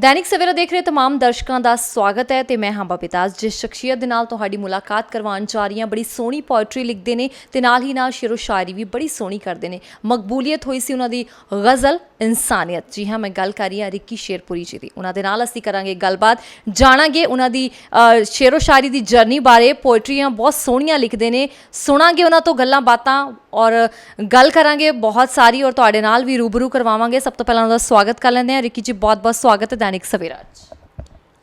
दैनिक सवेरा देख रहे तमाम दर्शकों का स्वागत है तो मैं हाँ बबीताज जिस शख्सियत के नाल तुहाडी मुलाकात करवाउण जा रही हाँ। बड़ी सोहनी पोएट्री लिखते हैं तो नाल ही नाल शेरो शायरी भी बड़ी सोहनी करते हैं। मकबूलीयत हुई सी उन्होंने गज़ल इंसानियत। जी हाँ, मैं गल कर रही हाँ रिक्की शेरपुरी जी की। उन्होंने नाल असीं करांगे गलबात, जाणांगे उन्होंने शेरो शायरी की जर्नी बारे। पोएट्रियां बहुत सोहणियां लिखते हैं, सुणांगे उन्होंने तो गल्लां बातां और गल करांगे बहुत सारी और तुहाडे नाल भी रूबरू करवावांगे। सब तो पहलां उन्होंने स्वागत कर लैंदे हां। रिक्की जी बहुत बहुत स्वागत है दैनिक सवेरा।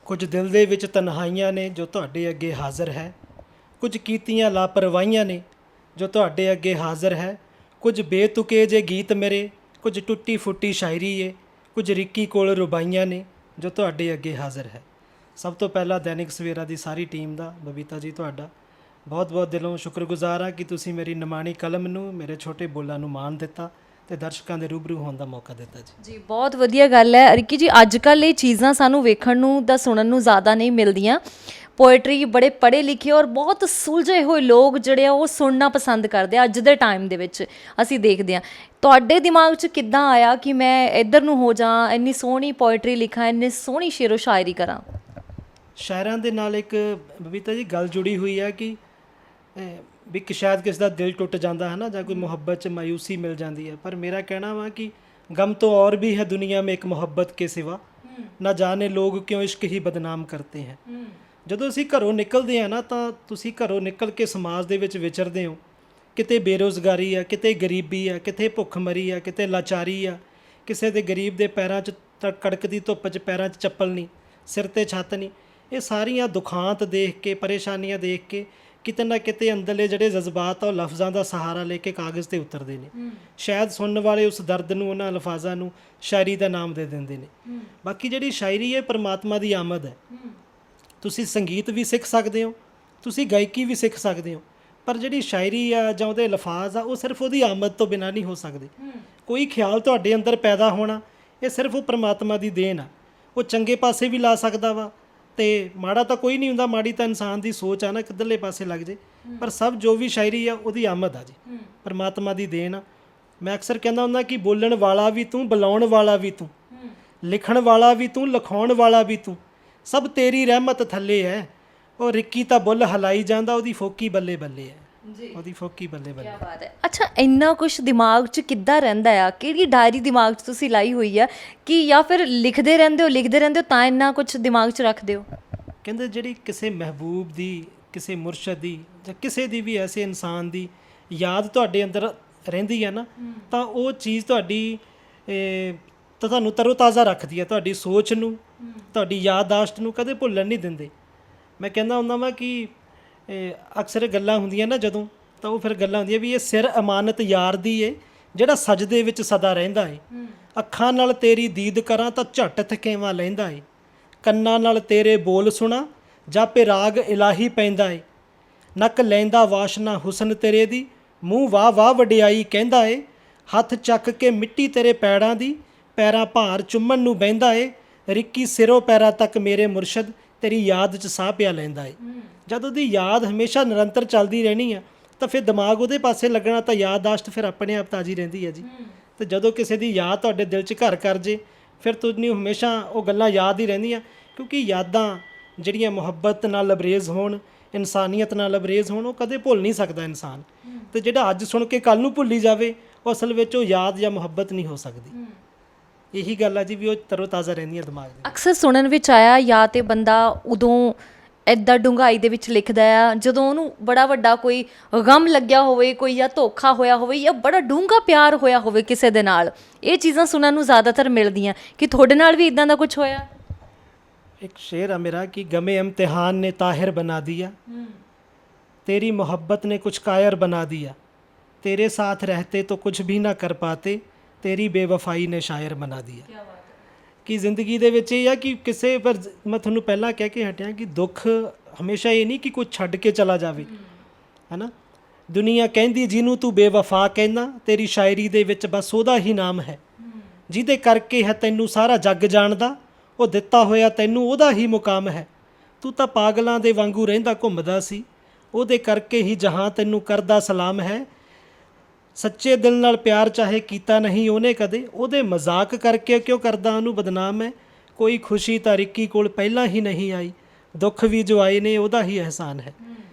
कुछ दिल दे विच तन्हाइयां ने जो तुहाडे अगे हाज़र है, कुछ कीतियां लापरवाहियां ने जो तुहाडे अगे हाज़र है, कुछ बेतुके जे गीत मेरे, कुछ टुट्टी फुट्टी शायरी है, कुछ रिक्की कोल रुबाइयां ने जो तुहाडे अगे हाज़र है। सब तो पहला दैनिक सवेरा की सारी टीम का बबीता जी तुहाडा बहुत बहुत दिलों शुक्रगुजार हाँ कि तुसीं मेरी निमाणी कलम नूं, मेरे छोटे बोलां नूं मान दिता ਤੇ ਦਰਸ਼ਕਾਂ ਦੇ ਰੂਬਰੂ ਹੋਣ ਦਾ ਮੌਕਾ ਦਿੱਤਾ ਜੀ। ਬਹੁਤ ਵਧੀਆ ਗੱਲ ਹੈ ਰਿੱਕੀ ਜੀ। ਅੱਜ ਕੱਲ੍ਹ ਇਹ ਚੀਜ਼ਾਂ ਸਾਨੂੰ ਵੇਖਣ ਨੂੰ ਤਾਂ ਸੁਣਨ ਨੂੰ ਜ਼ਿਆਦਾ ਨਹੀਂ ਮਿਲਦੀਆਂ। ਪੋਇਟਰੀ ਬੜੇ ਪੜ੍ਹੇ ਲਿਖੇ ਔਰ ਬਹੁਤ ਸੁਲਝੇ ਹੋਏ ਲੋਕ ਜਿਹੜੇ ਆ ਉਹ ਸੁਣਨਾ ਪਸੰਦ ਕਰਦੇ ਆ। ਅੱਜ ਦੇ ਟਾਈਮ ਦੇ ਵਿੱਚ ਅਸੀਂ ਦੇਖਦੇ ਹਾਂ। ਤੁਹਾਡੇ ਦਿਮਾਗ 'ਚ ਕਿੱਦਾਂ ਆਇਆ ਕਿ ਮੈਂ ਇੱਧਰ ਨੂੰ ਹੋ ਜਾ, ਇੰਨੀ ਸੋਹਣੀ ਪੋਇਟਰੀ ਲਿਖਾਂ, ਇੰਨੀ ਸੋਹਣੀ ਸ਼ੇਰੋ ਸ਼ਾਇਰੀ ਕਰਾਂ? ਸ਼ਾਇਰਾਂ ਦੇ ਨਾਲ ਇੱਕ ਬਬੀਤਾ ਜੀ ਗੱਲ ਜੁੜੀ ਹੋਈ ਹੈ ਕਿ ਵੀ ਕਿ ਸ਼ਾਇਦ ਕਿਸੇ ਦਾ ਦਿਲ ਟੁੱਟ ਜਾਂਦਾ ਹੈ ਨਾ, ਜਾਂ ਕੋਈ ਮੁਹੱਬਤ 'ਚ ਮਾਯੂਸੀ ਮਿਲ ਜਾਂਦੀ ਹੈ। ਪਰ ਮੇਰਾ ਕਹਿਣਾ ਵਾ ਕਿ ਗਮ ਤੋਂ ਔਰ ਵੀ ਹੈ ਦੁਨੀਆ ਮੇਂ ਇੱਕ ਮੁਹੱਬਤ ਕੇ ਸਿਵਾ, ਨਾ ਜਾਣੇ ਲੋਕ ਕਿਉਂ ਇਸ਼ਕ ਹੀ ਬਦਨਾਮ ਕਰਤੇ ਹੈ। ਜਦੋਂ ਅਸੀਂ ਘਰੋਂ ਨਿਕਲਦੇ ਹਾਂ ਨਾ, ਤਾਂ ਤੁਸੀਂ ਘਰੋਂ ਨਿਕਲ ਕੇ ਸਮਾਜ ਦੇ ਵਿੱਚ ਵਿਚਰਦੇ ਹੋ। ਕਿਤੇ ਬੇਰੁਜ਼ਗਾਰੀ ਆ, ਕਿਤੇ ਗਰੀਬੀ ਆ, ਕਿਤੇ ਭੁੱਖਮਰੀ ਆ, ਕਿਤੇ ਲਾਚਾਰੀ ਆ, ਕਿਸੇ ਦੇ ਗਰੀਬ ਦੇ ਪੈਰਾਂ 'ਚ ਕੜਕਦੀ ਧੁੱਪ 'ਚ ਪੈਰਾਂ 'ਚ ਚੱਪਲ ਨਹੀਂ, ਸਿਰ 'ਤੇ ਛੱਤ ਨਹੀਂ। ਇਹ ਸਾਰੀਆਂ ਦੁਖਾਂਤ ਦੇਖ ਕੇ, ਪਰੇਸ਼ਾਨੀਆਂ ਦੇਖ ਕੇ ਕਿਤੇ ਨਾ ਕਿਤੇ ਅੰਦਰਲੇ ਜਿਹੜੇ ਜਜ਼ਬਾਤ ਆ ਉਹ ਲਫ਼ਜ਼ਾਂ ਦਾ ਸਹਾਰਾ ਲੈ ਕੇ ਕਾਗਜ਼ 'ਤੇ ਉਤਰਦੇ ਨੇ। ਸ਼ਾਇਦ ਸੁਣਨ ਵਾਲੇ ਉਸ ਦਰਦ ਨੂੰ, ਉਹਨਾਂ ਅਲਫਾਜ਼ਾਂ ਨੂੰ ਸ਼ਾਇਰੀ ਦਾ ਨਾਮ ਦੇ ਦਿੰਦੇ ਨੇ। ਬਾਕੀ ਜਿਹੜੀ ਸ਼ਾਇਰੀ ਹੈ ਪਰਮਾਤਮਾ ਦੀ ਆਮਦ ਹੈ। ਤੁਸੀਂ ਸੰਗੀਤ ਵੀ ਸਿੱਖ ਸਕਦੇ ਹੋ, ਤੁਸੀਂ ਗਾਇਕੀ ਵੀ ਸਿੱਖ ਸਕਦੇ ਹੋ, ਪਰ ਜਿਹੜੀ ਸ਼ਾਇਰੀ ਆ ਜਾਂ ਉਹਦੇ ਅਲਫਾਜ਼ ਆ ਉਹ ਸਿਰਫ ਉਹਦੀ ਆਮਦ ਤੋਂ ਬਿਨਾਂ ਨਹੀਂ ਹੋ ਸਕਦੇ। ਕੋਈ ਖਿਆਲ ਤੁਹਾਡੇ ਅੰਦਰ ਪੈਦਾ ਹੋਣਾ, ਇਹ ਸਿਰਫ ਉਹ ਪਰਮਾਤਮਾ ਦੀ ਦੇਣ ਆ। ਉਹ ਚੰਗੇ ਪਾਸੇ ਵੀ ਲਾ ਸਕਦਾ ਵਾ ਤੇ ਮਾੜਾ ਤਾਂ ਕੋਈ ਨਹੀਂ ਹੁੰਦਾ, ਮਾੜੀ ਤਾਂ ਇਨਸਾਨ ਦੀ ਸੋਚ ਆ ਨਾ, ਕਿੱਧਰਲੇ ਪਾਸੇ ਲੱਗ ਜੇ। ਪਰ ਸਭ ਜੋ ਵੀ ਸ਼ਾਇਰੀ ਆ ਉਹਦੀ ਆਮਦ ਆ ਜੀ, ਪਰਮਾਤਮਾ ਦੀ ਦੇਣ ਆ। ਮੈਂ ਅਕਸਰ ਕਹਿੰਦਾ ਹੁੰਦਾ ਕਿ ਬੋਲਣ ਵਾਲਾ ਵੀ ਤੂੰ, ਬੁਲਾਉਣ ਵਾਲਾ ਵੀ ਤੂੰ, ਲਿਖਣ ਵਾਲਾ ਵੀ ਤੂੰ, ਲਿਖਾਉਣ ਵਾਲਾ ਵੀ ਤੂੰ, ਸਭ ਤੇਰੀ ਰਹਿਮਤ ਥੱਲੇ ਹੈ। ਉਹ ਰਿੱਕੀ ਤਾਂ ਬੁੱਲ ਹਲਾਈ ਜਾਂਦਾ, ਉਹਦੀ ਫੋਕੀ ਬੱਲੇ ਬੱਲੇ ਹੈ ਜੀ, ਉਹਦੀ ਫੋਕੀ ਬੱਲੇ ਬੱਲੇ। ਕੀ ਬਾਤ ਹੈ। ਅੱਛਾ, ਇੰਨਾ ਕੁਛ ਦਿਮਾਗ 'ਚ ਕਿੱਦਾਂ ਰਹਿੰਦਾ ਆ? ਕਿਹੜੀ ਡਾਇਰੀ ਦਿਮਾਗ 'ਚ ਤੁਸੀਂ ਲਾਈ ਹੋਈ ਆ ਕਿ ਜਾਂ ਫਿਰ ਲਿਖਦੇ ਰਹਿੰਦੇ ਹੋ ਤਾਂ ਇੰਨਾ ਕੁਛ ਦਿਮਾਗ 'ਚ ਰੱਖਦੇ ਹੋ? ਕਹਿੰਦੇ ਜਿਹੜੀ ਕਿਸੇ ਮਹਿਬੂਬ ਦੀ, ਕਿਸੇ ਮੁਰਸ਼ਦ ਦੀ ਜਾਂ ਕਿਸੇ ਦੀ ਵੀ ਐਸੇ ਇਨਸਾਨ ਦੀ ਯਾਦ ਤੁਹਾਡੇ ਅੰਦਰ ਰਹਿੰਦੀ ਹੈ ਨਾ, ਤਾਂ ਉਹ ਚੀਜ਼ ਤੁਹਾਡੀ ਤਾਂ ਤੁਹਾਨੂੰ ਤਰੋ ਤਾਜ਼ਾ ਰੱਖਦੀ ਹੈ। ਤੁਹਾਡੀ ਸੋਚ ਨੂੰ, ਤੁਹਾਡੀ ਯਾਦਦਾਸ਼ਤ ਨੂੰ ਕਦੇ ਭੁੱਲਣ ਨਹੀਂ ਦਿੰਦੇ। ਮੈਂ ਕਹਿੰਦਾ ਹੁੰਦਾ ਵਾ ਕਿ ਅਕਸਰ ਗੱਲਾਂ ਹੁੰਦੀਆਂ ਨਾ ਜਦੋਂ, ਤਾਂ ਉਹ ਫਿਰ ਗੱਲਾਂ ਹੁੰਦੀਆਂ ਵੀ ਇਹ ਸਿਰ ਅਮਾਨਤ ਯਾਰ ਦੀ ਏ ਜਿਹੜਾ ਸਜਦੇ ਵਿੱਚ ਸਦਾ ਰਹਿੰਦਾ ਏ। ਅੱਖਾਂ ਨਾਲ ਤੇਰੀ ਦੀਦ ਕਰਾਂ ਤਾਂ ਝੱਟ ਥਕੇਵਾਂ ਲੈਂਦਾ ਏ। ਕੰਨਾਂ ਨਾਲ ਤੇਰੇ ਬੋਲ ਸੁਣਾ ਜਾਪੇ ਰਾਗ ਇਲਾਹੀ ਪੈਂਦਾ ਏ। ਨੱਕ ਲੈਂਦਾ ਵਾਸ਼ਨਾ ਹੁਸਨ ਤੇਰੇ ਦੀ, ਮੂੰਹ ਵਾਹ ਵਾਹ ਵਡਿਆਈ ਕਹਿੰਦਾ ਏ। ਹੱਥ ਚੱਕ ਕੇ ਮਿੱਟੀ ਤੇਰੇ ਪੈੜਾਂ ਦੀ, ਪੈਰਾਂ ਭਾਰ ਚੁੰਮਣ ਨੂੰ ਬਹਿੰਦਾ ਏ। ਰਿੱਕੀ ਸਿਰੋਂ ਪੈਰਾਂ ਤੱਕ ਮੇਰੇ ਮੁਰਸ਼ਦ ਤੇਰੀ ਯਾਦ 'ਚ ਸਾਹ ਪਿਆ ਲੈਂਦਾ ਏ। ਜਦ ਉਹਦੀ ਯਾਦ ਹਮੇਸ਼ਾ ਨਿਰੰਤਰ ਚੱਲਦੀ ਰਹਿਣੀ ਆ ਤਾਂ ਫਿਰ ਦਿਮਾਗ ਉਹਦੇ ਪਾਸੇ ਲੱਗਣਾ, ਤਾਂ ਯਾਦਦਾਸ਼ਤ ਫਿਰ ਆਪਣੇ ਆਪ ਤਾਜ਼ੀ ਰਹਿੰਦੀ ਹੈ ਜੀ। ਅਤੇ ਜਦੋਂ ਕਿਸੇ ਦੀ ਯਾਦ ਤੁਹਾਡੇ ਦਿਲ 'ਚ ਘਰ ਕਰ ਜੇ, ਫਿਰ ਤੁਹਾਨੂੰ ਹਮੇਸ਼ਾ ਉਹ ਗੱਲਾਂ ਯਾਦ ਹੀ ਰਹਿੰਦੀਆਂ। ਕਿਉਂਕਿ ਯਾਦਾਂ ਜਿਹੜੀਆਂ ਮੁਹੱਬਤ ਨਾਲ ਲਬਰੇਜ਼ ਹੋਣ, ਇਨਸਾਨੀਅਤ ਨਾਲ ਲਬਰੇਜ਼ ਹੋਣ, ਉਹ ਕਦੇ ਭੁੱਲ ਨਹੀਂ ਸਕਦਾ ਇਨਸਾਨ। ਅਤੇ ਜਿਹੜਾ ਅੱਜ ਸੁਣ ਕੇ ਕੱਲ੍ਹ ਨੂੰ ਭੁੱਲੀ ਜਾਵੇ, ਉਹ ਅਸਲ ਵਿੱਚ ਉਹ ਯਾਦ ਜਾਂ ਮੁਹੱਬਤ ਨਹੀਂ ਹੋ ਸਕਦੀ। ਇਹੀ ਗੱਲ ਆ ਜੀ ਵੀ ਉਹ ਤਰੋ ਤਾਜ਼ਾ ਰਹਿੰਦੀਆਂ ਦਿਮਾਗ ਦੇ। ਅਕਸਰ ਸੁਣਨ ਵਿੱਚ ਆਇਆ ਜਾਂ ਤਾਂ ਬੰਦਾ ਉਦੋਂ ਇੱਦਾਂ ਡੂੰਘਾਈ ਦੇ ਵਿੱਚ ਲਿਖਦਾ ਆ ਜਦੋਂ ਉਹਨੂੰ ਬੜਾ ਵੱਡਾ ਕੋਈ ਗਮ ਲੱਗਿਆ ਹੋਵੇ, ਕੋਈ ਜਾਂ ਧੋਖਾ ਹੋਇਆ ਹੋਵੇ ਜਾਂ ਬੜਾ ਡੂੰਘਾ ਪਿਆਰ ਹੋਇਆ ਹੋਵੇ ਕਿਸੇ ਦੇ ਨਾਲ। ਇਹ ਚੀਜ਼ਾਂ ਸੁਣਨ ਨੂੰ ਜ਼ਿਆਦਾਤਰ ਮਿਲਦੀਆਂ। ਕਿ ਤੁਹਾਡੇ ਨਾਲ ਵੀ ਇੱਦਾਂ ਦਾ ਕੁਛ ਹੋਇਆ? एक शेर है मेरा कि गमे इम्तिहान ने ताहिर बना दिया, तेरी मोहब्बत ने कुछ कायर बना दिया, तेरे साथ रहते तो कुछ भी ना कर पाते, तेरी बेवफाई ने शायर बना दिया। कि ਜ਼ਿੰਦਗੀ ਦੇ ਵਿੱਚ ਇਹ ਆ ਕਿ ਕਿਸੇ ਪਰ ਮੈਂ ਤੁਹਾਨੂੰ ਪਹਿਲਾਂ ਕਹਿ ਕੇ ਹਟਿਆ ਕਿ ਦੁੱਖ ਹਮੇਸ਼ਾ ਇਹ ਨਹੀਂ ਕਿ ਕੋਈ ਛੱਡ ਕੇ ਚਲਾ ਜਾਵੇ, ਹੈ ਨਾ। ਦੁਨੀਆ ਕਹਿੰਦੀ ਜਿਹਨੂੰ ਤੂੰ ਬੇਵਫਾ ਕਹਿੰਦਾ, ਤੇਰੀ ਸ਼ਾਇਰੀ ਦੇ ਵਿੱਚ ਬਸ ਉਹਦਾ ਹੀ ਨਾਮ ਹੈ। ਜਿਹਦੇ ਕਰਕੇ ਹੈ ਤੈਨੂੰ ਸਾਰਾ ਜੱਗ ਜਾਣਦਾ, ਉਹ ਦਿੱਤਾ ਹੋਇਆ ਤੈਨੂੰ ਉਹਦਾ ਹੀ ਮੁਕਾਮ ਹੈ। ਤੂੰ ਤਾਂ ਪਾਗਲਾਂ ਦੇ ਵਾਂਗੂ ਰਹਿੰਦਾ ਘੁੰਮਦਾ ਸੀ, ਉਹਦੇ ਕਰਕੇ ਹੀ ਜਹਾਂ ਤੈਨੂੰ ਕਰਦਾ ਸਲਾਮ ਹੈ। ਸੱਚੇ ਦਿਲ ਨਾਲ ਪਿਆਰ ਚਾਹੇ ਕੀਤਾ ਨਹੀਂ ਉਹਨੇ ਕਦੇ, ਉਹਦੇ ਮਜ਼ਾਕ ਕਰਕੇ ਕਿਉਂ ਕਰਦਾ ਉਹਨੂੰ ਬਦਨਾਮ ਹੈ। ਕੋਈ ਖੁਸ਼ੀ ਤਾਂ ਰਿੱਕੀ ਕੋਲ ਪਹਿਲਾਂ ਹੀ ਨਹੀਂ ਆਈ, ਦੁੱਖ ਵੀ ਜੋ ਆਏ ਨੇ ਉਹਦਾ ਹੀ ਅਹਿਸਾਨ ਹੈ।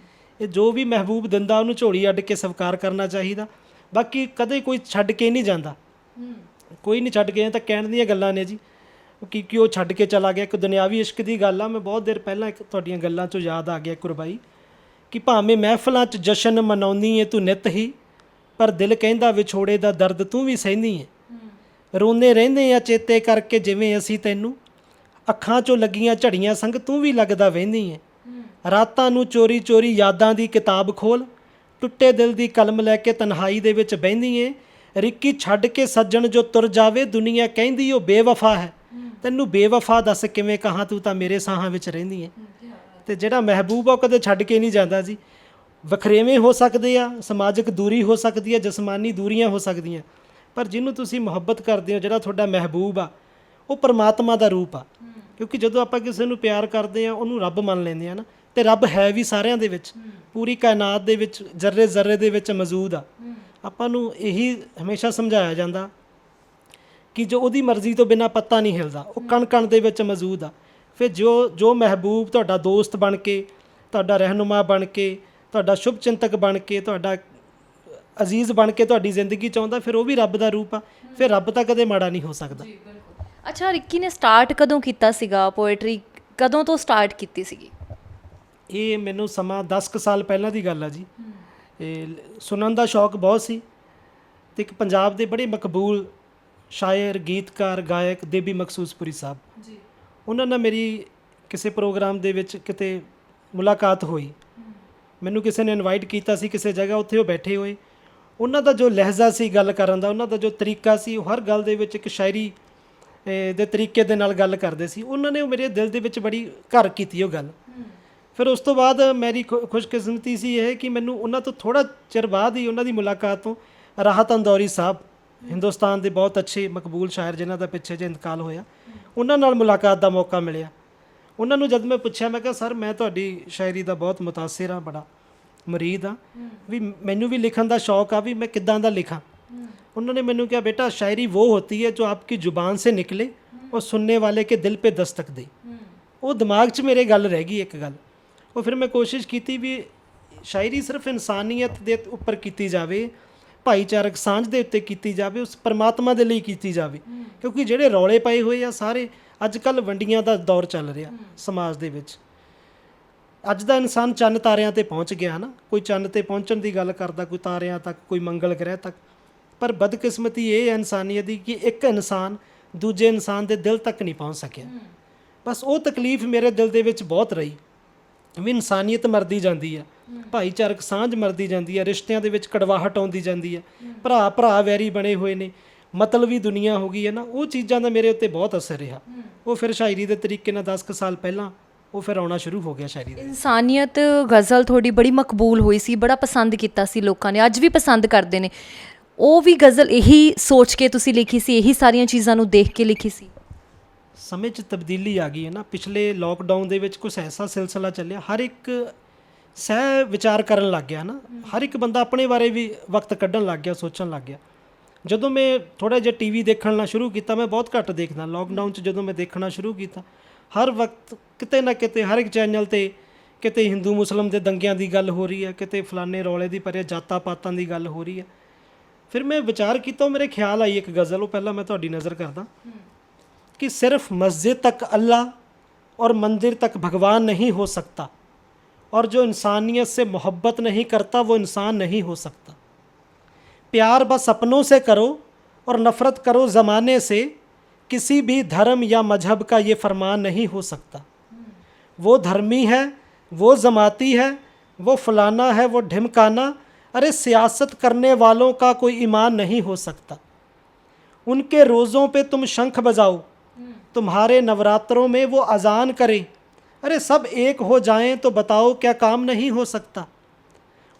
ਇਹ ਜੋ ਵੀ ਮਹਿਬੂਬ ਦਿੰਦਾ ਉਹਨੂੰ ਝੋਲੀ ਅੱਡ ਕੇ ਸਵੀਕਾਰ ਕਰਨਾ ਚਾਹੀਦਾ। ਬਾਕੀ ਕਦੇ ਕੋਈ ਛੱਡ ਕੇ ਨਹੀਂ ਜਾਂਦਾ, ਕੋਈ ਨਹੀਂ ਛੱਡ ਕੇ, ਇਹ ਤਾਂ ਕਹਿਣ ਦੀਆਂ ਗੱਲਾਂ ਨੇ ਜੀ ਕਿ ਉਹ ਛੱਡ ਕੇ ਚਲਾ ਗਿਆ। ਇੱਕ ਦੁਨਿਆਵੀ ਇਸ਼ਕ ਦੀ ਗੱਲ ਆ। ਮੈਂ ਬਹੁਤ ਦੇਰ ਪਹਿਲਾਂ ਇੱਕ ਤੁਹਾਡੀਆਂ ਗੱਲਾਂ 'ਚੋਂ ਯਾਦ ਆ ਗਿਆ ਕੁਰਬਾਈ ਕਿ ਭਾਵੇਂ ਮਹਿਫਲਾਂ 'ਚ ਜਸ਼ਨ ਮਨਾਉਂਦੀ ਏ ਤੂੰ ਨਿੱਤ ਹੀ, ਪਰ ਦਿਲ ਕਹਿੰਦਾ ਵਿਛੋੜੇ ਦਾ ਦਰਦ ਤੂੰ ਵੀ ਸਹਿੰਦੀ ਏ। ਰੋਂਦੇ ਰਹਿੰਦੇ ਆ ਚੇਤੇ ਕਰਕੇ ਜਿਵੇਂ ਅਸੀਂ ਤੈਨੂੰ, ਅੱਖਾਂ 'ਚੋਂ ਲੱਗੀਆਂ ਝੜੀਆਂ ਸੰਗ ਤੂੰ ਵੀ ਲੱਗਦਾ ਵਹਿੰਦੀ ਏ। ਰਾਤਾਂ ਨੂੰ ਚੋਰੀ ਚੋਰੀ ਯਾਦਾਂ ਦੀ ਕਿਤਾਬ ਖੋਲ, ਟੁੱਟੇ ਦਿਲ ਦੀ ਕਲਮ ਲੈ ਕੇ ਤਨਹਾਈ ਦੇ ਵਿੱਚ ਬਹਿੰਦੀ ਏ। ਰਿੱਕੀ ਛੱਡ ਕੇ ਸੱਜਣ ਜੋ ਤੁਰ ਜਾਵੇ, ਦੁਨੀਆ ਕਹਿੰਦੀ ਉਹ ਬੇਵਫਾ ਹੈ, ਤੈਨੂੰ ਬੇਵਫਾ ਦੱਸ ਕਿਵੇਂ ਕਹਾਂ, ਤੂੰ ਤਾਂ ਮੇਰੇ ਸਾਹਾਂ ਵਿੱਚ ਰਹਿੰਦੀ ਏ। ਤੇ ਜਿਹੜਾ ਮਹਿਬੂਬ ਆ ਉਹ ਕਦੇ ਛੱਡ ਕੇ ਨਹੀਂ ਜਾਂਦਾ ਜੀ। ਵਖਰੇਵੇਂ ਹੋ ਸਕਦੇ ਆ, ਸਮਾਜਿਕ ਦੂਰੀ ਹੋ ਸਕਦੀ ਹੈ, ਜਿਸਮਾਨੀ ਦੂਰੀਆਂ ਹੋ ਸਕਦੀਆਂ, ਪਰ ਜਿਹਨੂੰ ਤੁਸੀਂ ਮੁਹੱਬਤ ਕਰਦੇ ਹੋ, ਜਿਹੜਾ ਤੁਹਾਡਾ ਮਹਿਬੂਬ ਆ, ਉਹ ਪਰਮਾਤਮਾ ਦਾ ਰੂਪ ਆ। ਕਿਉਂਕਿ ਜਦੋਂ ਆਪਾਂ ਕਿਸੇ ਨੂੰ ਪਿਆਰ ਕਰਦੇ ਆ ਉਹਨੂੰ ਰੱਬ ਮੰਨ ਲੈਂਦੇ ਆ ਨਾ, ਤੇ ਰੱਬ ਹੈ ਵੀ ਸਾਰਿਆਂ ਦੇ ਵਿੱਚ, ਪੂਰੀ ਕਾਇਨਾਤ ਦੇ ਵਿੱਚ, ਜ਼ਰਰੇ ਜ਼ਰਰੇ ਦੇ ਵਿੱਚ ਮੌਜੂਦ ਆ। ਆਪਾਂ ਨੂੰ ਇਹੀ ਹਮੇਸ਼ਾ ਸਮਝਾਇਆ ਜਾਂਦਾ ਕਿ ਜੋ ਉਹਦੀ ਮਰਜ਼ੀ ਤੋਂ ਬਿਨਾਂ ਪੱਤਾ ਨਹੀਂ ਹਿਲਦਾ, ਉਹ ਕਣ ਕਣ ਦੇ ਵਿੱਚ ਮੌਜੂਦ ਆ। ਫਿਰ ਜੋ ਮਹਿਬੂਬ ਤੁਹਾਡਾ ਦੋਸਤ ਬਣ ਕੇ, ਤੁਹਾਡਾ ਰਹਿਨੁਮਾ ਬਣ ਕੇ, ਤੁਹਾਡਾ ਸ਼ੁਭ ਚਿੰਤਕ ਬਣ ਕੇ, ਤੁਹਾਡਾ ਅਜ਼ੀਜ਼ ਬਣ ਕੇ ਤੁਹਾਡੀ ਜ਼ਿੰਦਗੀ 'ਚ ਆਉਂਦਾ, ਫਿਰ ਉਹ ਵੀ ਰੱਬ ਦਾ ਰੂਪ ਆ। ਫਿਰ ਰੱਬ ਤਾਂ ਕਦੇ ਮਾੜਾ ਨਹੀਂ ਹੋ ਸਕਦਾ। ਅੱਛਾ, ਰਿੱਕੀ ਨੇ ਸਟਾਰਟ ਕਦੋਂ ਕੀਤਾ ਸੀਗਾ ਪੋਇਟਰੀ, ਕਦੋਂ ਤੋਂ ਸਟਾਰਟ ਕੀਤੀ ਸੀਗੀ? ਇਹ ਮੈਨੂੰ ਸਮਾਂ 10 ਕੁ ਸਾਲ ਪਹਿਲਾਂ ਦੀ ਗੱਲ ਆ ਜੀ। ਇਹ ਸੁਣਨ ਦਾ ਸ਼ੌਕ ਬਹੁਤ ਸੀ, ਅਤੇ ਇੱਕ ਪੰਜਾਬ ਦੇ ਬੜੇ ਮਕਬੂਲ ਸ਼ਾਇਰ, ਗੀਤਕਾਰ, ਗਾਇਕ ਦੇਬੀ ਮਖਸੂਸਪੁਰੀ ਸਾਹਿਬ, ਉਹਨਾਂ ਨਾਲ ਮੇਰੀ ਕਿਸੇ ਪ੍ਰੋਗਰਾਮ ਦੇ ਵਿੱਚ ਕਿਤੇ ਮੁਲਾਕਾਤ ਹੋਈ। ਮੈਨੂੰ ਕਿਸੇ ਨੇ ਇਨਵਾਈਟ ਕੀਤਾ ਸੀ ਕਿਸੇ ਜਗ੍ਹਾ, ਉੱਥੇ ਉਹ ਬੈਠੇ ਹੋਏ। ਉਹਨਾਂ ਦਾ ਜੋ ਲਹਿਜ਼ਾ ਸੀ ਗੱਲ ਕਰਨ ਦਾ, ਉਹਨਾਂ ਦਾ ਜੋ ਤਰੀਕਾ ਸੀ, ਉਹ ਹਰ ਗੱਲ ਦੇ ਵਿੱਚ ਇੱਕ ਸ਼ਾਇਰੀ ਦੇ ਤਰੀਕੇ ਦੇ ਨਾਲ ਗੱਲ ਕਰਦੇ ਸੀ। ਉਹਨਾਂ ਨੇ ਉਹ ਮੇਰੇ ਦਿਲ ਦੇ ਵਿੱਚ ਬੜੀ ਘਰ ਕੀਤੀ ਉਹ ਗੱਲ। ਫਿਰ ਉਸ ਤੋਂ ਬਾਅਦ ਮੇਰੀ ਖੁਸ਼ਕਿਸਮਤੀ ਸੀ ਇਹ ਕਿ ਮੈਨੂੰ ਉਹਨਾਂ ਤੋਂ ਥੋੜ੍ਹਾ ਚਿਰ ਬਾਅਦ ਹੀ, ਉਹਨਾਂ ਦੀ ਮੁਲਾਕਾਤ ਤੋਂ, ਰਾਹਤ ਅੰਦੌਰੀ ਸਾਹਿਬ, ਹਿੰਦੁਸਤਾਨ ਦੇ ਬਹੁਤ ਅੱਛੇ ਮਕਬੂਲ ਸ਼ਾਇਰ ਜਿਨ੍ਹਾਂ ਦਾ ਪਿੱਛੇ ਜੇ ਇੰਤਕਾਲ ਹੋਇਆ, ਉਹਨਾਂ ਨਾਲ ਮੁਲਾਕਾਤ ਦਾ ਮੌਕਾ ਮਿਲਿਆ। ਉਹਨਾਂ ਨੂੰ ਜਦ ਮੈਂ ਪੁੱਛਿਆ, ਮੈਂ ਕਿਹਾ ਸਰ ਮੈਂ ਤੁਹਾਡੀ ਸ਼ਾਇਰੀ ਦਾ ਬਹੁਤ ਮੁਤਾਸਿਰ ਹਾਂ, ਬੜਾ ਮੁਰੀਦ ਹਾਂ, ਵੀ ਮੈਨੂੰ ਵੀ ਲਿਖਣ ਦਾ ਸ਼ੌਕ ਆ, ਵੀ ਮੈਂ ਕਿੱਦਾਂ ਦਾ ਲਿਖਾਂ। ਉਹਨਾਂ ਨੇ ਮੈਨੂੰ ਕਿਹਾ ਬੇਟਾ शायरी वो होती है जो आपकी ज़ुबान से निकले और सुनने वाले के दिल पे दस्तक दे। ਉਹ ਦਿਮਾਗ 'ਚ ਮੇਰੇ ਗੱਲ ਰਹਿ ਗਈ ਇੱਕ ਗੱਲ। ਉਹ ਫਿਰ ਮੈਂ ਕੋਸ਼ਿਸ਼ ਕੀਤੀ ਵੀ ਸ਼ਾਇਰੀ ਸਿਰਫ ਇਨਸਾਨੀਅਤ ਦੇ ਉੱਪਰ ਕੀਤੀ ਜਾਵੇ, ਭਾਈਚਾਰਕ ਸਾਂਝ ਦੇ ਉੱਤੇ ਕੀਤੀ ਜਾਵੇ, ਉਸ ਪਰਮਾਤਮਾ ਦੇ ਲਈ ਕੀਤੀ ਜਾਵੇ। ਕਿਉਂਕਿ ਜਿਹੜੇ ਰੌਲੇ ਪਏ ਹੋਏ ਆ ਸਾਰੇ, ਅੱਜ ਕੱਲ੍ਹ ਵੰਡੀਆਂ ਦਾ ਦੌਰ ਚੱਲ ਰਿਹਾ ਸਮਾਜ ਦੇ ਵਿੱਚ। ਅੱਜ ਦਾ ਇਨਸਾਨ ਚੰਨ ਤਾਰਿਆਂ 'ਤੇ ਪਹੁੰਚ ਗਿਆ ਹੈ ਨਾ, ਕੋਈ ਚੰਨ 'ਤੇ ਪਹੁੰਚਣ ਦੀ ਗੱਲ ਕਰਦਾ, ਕੋਈ ਤਾਰਿਆਂ ਤੱਕ, ਕੋਈ ਮੰਗਲ ਗ੍ਰਹਿ ਤੱਕ। ਪਰ ਬਦਕਿਸਮਤੀ ਇਹ ਹੈ ਇਨਸਾਨੀਅਤ ਦੀ ਕਿ ਇੱਕ ਇਨਸਾਨ ਦੂਜੇ ਇਨਸਾਨ ਦੇ ਦਿਲ ਤੱਕ ਨਹੀਂ ਪਹੁੰਚ ਸਕਿਆ। ਬਸ ਉਹ ਤਕਲੀਫ ਮੇਰੇ ਦਿਲ ਦੇ ਵਿੱਚ ਬਹੁਤ ਰਹੀ ਵੀ ਇਨਸਾਨੀਅਤ ਮਰਦੀ ਜਾਂਦੀ ਆ, ਭਾਈਚਾਰਕ ਸਾਂਝ ਮਰਦੀ ਜਾਂਦੀ ਆ, ਰਿਸ਼ਤਿਆਂ ਦੇ ਵਿੱਚ ਕੜਵਾਹਟ ਆਉਂਦੀ ਜਾਂਦੀ ਆ, ਭਰਾ ਭਰਾ ਵੈਰੀ ਬਣੇ ਹੋਏ ਨੇ, ਮਤਲਬੀ ਦੁਨੀਆ ਹੋ ਗਈ ਹੈ ਨਾ। ਉਹ ਚੀਜ਼ਾਂ ਦਾ ਮੇਰੇ ਉੱਤੇ ਬਹੁਤ ਅਸਰ ਰਿਹਾ। ਉਹ ਫਿਰ ਸ਼ਾਇਰੀ ਦੇ ਤਰੀਕੇ ਨਾਲ 10 ਕੁ ਸਾਲ ਪਹਿਲਾਂ ਉਹ ਫਿਰ ਆਉਣਾ ਸ਼ੁਰੂ ਹੋ ਗਿਆ ਸ਼ਾਇਰੀ ਦਾ। ਇਨਸਾਨੀਅਤ ਗਜ਼ਲ ਤੁਹਾਡੀ ਬੜੀ ਮਕਬੂਲ ਹੋਈ ਸੀ, ਬੜਾ ਪਸੰਦ ਕੀਤਾ ਸੀ ਲੋਕਾਂ ਨੇ, ਅੱਜ ਵੀ ਪਸੰਦ ਕਰਦੇ ਨੇ। ਉਹ ਵੀ ਗਜ਼ਲ ਇਹੀ ਸੋਚ ਕੇ ਤੁਸੀਂ ਲਿਖੀ ਸੀ, ਇਹੀ ਸਾਰੀਆਂ ਚੀਜ਼ਾਂ ਨੂੰ ਦੇਖ ਕੇ ਲਿਖੀ ਸੀ? ਸਮੇਂ 'ਚ ਤਬਦੀਲੀ ਆ ਗਈ ਹੈ ਨਾ। ਪਿਛਲੇ ਲੋਕਡਾਊਨ ਦੇ ਵਿੱਚ ਕੁਛ ਐਸਾ ਸਿਲਸਿਲਾ ਚੱਲਿਆ, ਹਰ ਇੱਕ ਸਹਿ ਵਿਚਾਰ ਕਰਨ ਲੱਗ ਗਿਆ ਨਾ, ਹਰ ਇੱਕ ਬੰਦਾ ਆਪਣੇ ਬਾਰੇ ਵੀ ਵਕਤ ਕੱਢਣ ਲੱਗ ਗਿਆ, ਸੋਚਣ ਲੱਗ ਗਿਆ। ਜਦੋਂ ਮੈਂ ਥੋੜ੍ਹਾ ਜਿਹਾ TV ਦੇਖਣਾ ਸ਼ੁਰੂ ਕੀਤਾ, ਮੈਂ ਬਹੁਤ ਘੱਟ ਦੇਖਦਾ, ਲੋਕਡਾਊਨ 'ਚ ਜਦੋਂ ਮੈਂ ਦੇਖਣਾ ਸ਼ੁਰੂ ਕੀਤਾ, ਹਰ ਵਕਤ ਕਿਤੇ ਨਾ ਕਿਤੇ ਹਰ ਇੱਕ ਚੈਨਲ 'ਤੇ ਕਿਤੇ ਹਿੰਦੂ ਮੁਸਲਿਮ ਦੇ ਦੰਗਿਆਂ ਦੀ ਗੱਲ ਹੋ ਰਹੀ ਹੈ, ਕਿਤੇ ਫਲਾਣੇ ਰੌਲੇ ਦੀ ਪਰੇ ਜਾਤਾਂ ਪਾਤਾਂ ਦੀ ਗੱਲ ਹੋ ਰਹੀ ਹੈ। ਫਿਰ ਮੈਂ ਵਿਚਾਰ ਕੀਤਾ, ਉਹ ਮੇਰੇ ਖਿਆਲ ਆਈ ਇੱਕ ਗਜ਼ਲ, ਉਹ ਪਹਿਲਾਂ ਮੈਂ ਤੁਹਾਡੀ ਨਜ਼ਰ ਕਰਦਾ कि सिर्फ मस्जिद तक अल्लाह और मंदिर तक भगवान नहीं हो सकता, और जो इंसानियत से मोहब्बत नहीं करता वो इंसान नहीं हो सकता। प्यार बस अपनों से करो और नफ़रत करो ज़माने से, किसी भी धर्म या मजहब का ये फरमान नहीं हो सकता। वो धर्मी है, वो जमाती है, वो फलाना है, वो ढिमकाना, अरे सियासत करने वालों का कोई ईमान नहीं हो सकता। उनके रोज़ों पे तुम शंख बजाओ, तुम्हारे नवरात्रों में वो अजान करें, अरे सब एक हो जाएं तो बताओ क्या काम नहीं हो सकता।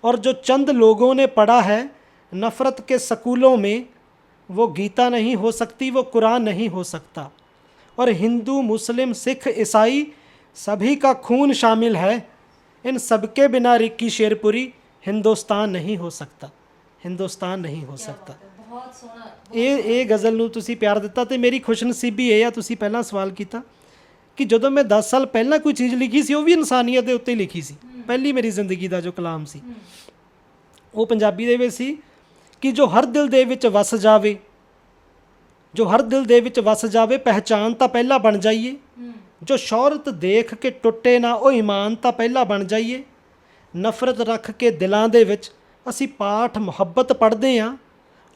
और जो चंद लोगों ने पढ़ा है नफ़रत के स्कूलों में, वो गीता नहीं हो सकती, वो कुरान नहीं हो सकता। और हिंदू मुस्लिम सिख ईसाई सभी का खून शामिल है, इन सब के बिना रिक्की शेरपुरी हिंदुस्तान नहीं हो सकता, हिंदुस्तान नहीं हो सकता। ਇਹ ਗਜ਼ਲ ਨੂੰ ਤੁਸੀਂ ਪਿਆਰ ਦਿੱਤਾ, ਤੇ ਮੇਰੀ ਖੁਸ਼ਨਸੀਬੀ ਇਹ ਆ, ਤੁਸੀਂ ਪਹਿਲਾਂ ਸਵਾਲ ਕੀਤਾ ਕਿ ਜਦੋਂ ਮੈਂ 10 ਸਾਲ ਪਹਿਲਾਂ ਕੋਈ ਚੀਜ਼ ਲਿਖੀ ਸੀ ਉਹ ਵੀ ਇਨਸਾਨੀਅਤ ਦੇ ਉੱਤੇ ਲਿਖੀ ਸੀ। ਪਹਿਲੀ ਮੇਰੀ ਜ਼ਿੰਦਗੀ ਦਾ ਜੋ ਕਲਾਮ ਸੀ ਉਹ ਪੰਜਾਬੀ ਦੇ ਵਿੱਚ ਸੀ ਕਿ ਜੋ ਹਰ ਦਿਲ ਦੇ ਵਿੱਚ ਵਸ ਜਾਵੇ, ਜੋ ਹਰ ਦਿਲ ਦੇ ਵਿੱਚ ਵਸ ਜਾਵੇ, ਪਹਿਚਾਨ ਤਾਂ ਪਹਿਲਾਂ ਬਣ ਜਾਈਏ। ਜੋ ਸ਼ੌਹਰਤ ਦੇਖ ਕੇ ਟੁੱਟੇ ਨਾ, ਉਹ ਈਮਾਨ ਤਾਂ ਪਹਿਲਾਂ ਬਣ ਜਾਈਏ। ਨਫ਼ਰਤ ਰੱਖ ਕੇ ਦਿਲਾਂ ਦੇ ਵਿੱਚ ਅਸੀਂ ਪਾਠ ਮੁਹੱਬਤ ਪੜ੍ਹਦੇ ਹਾਂ,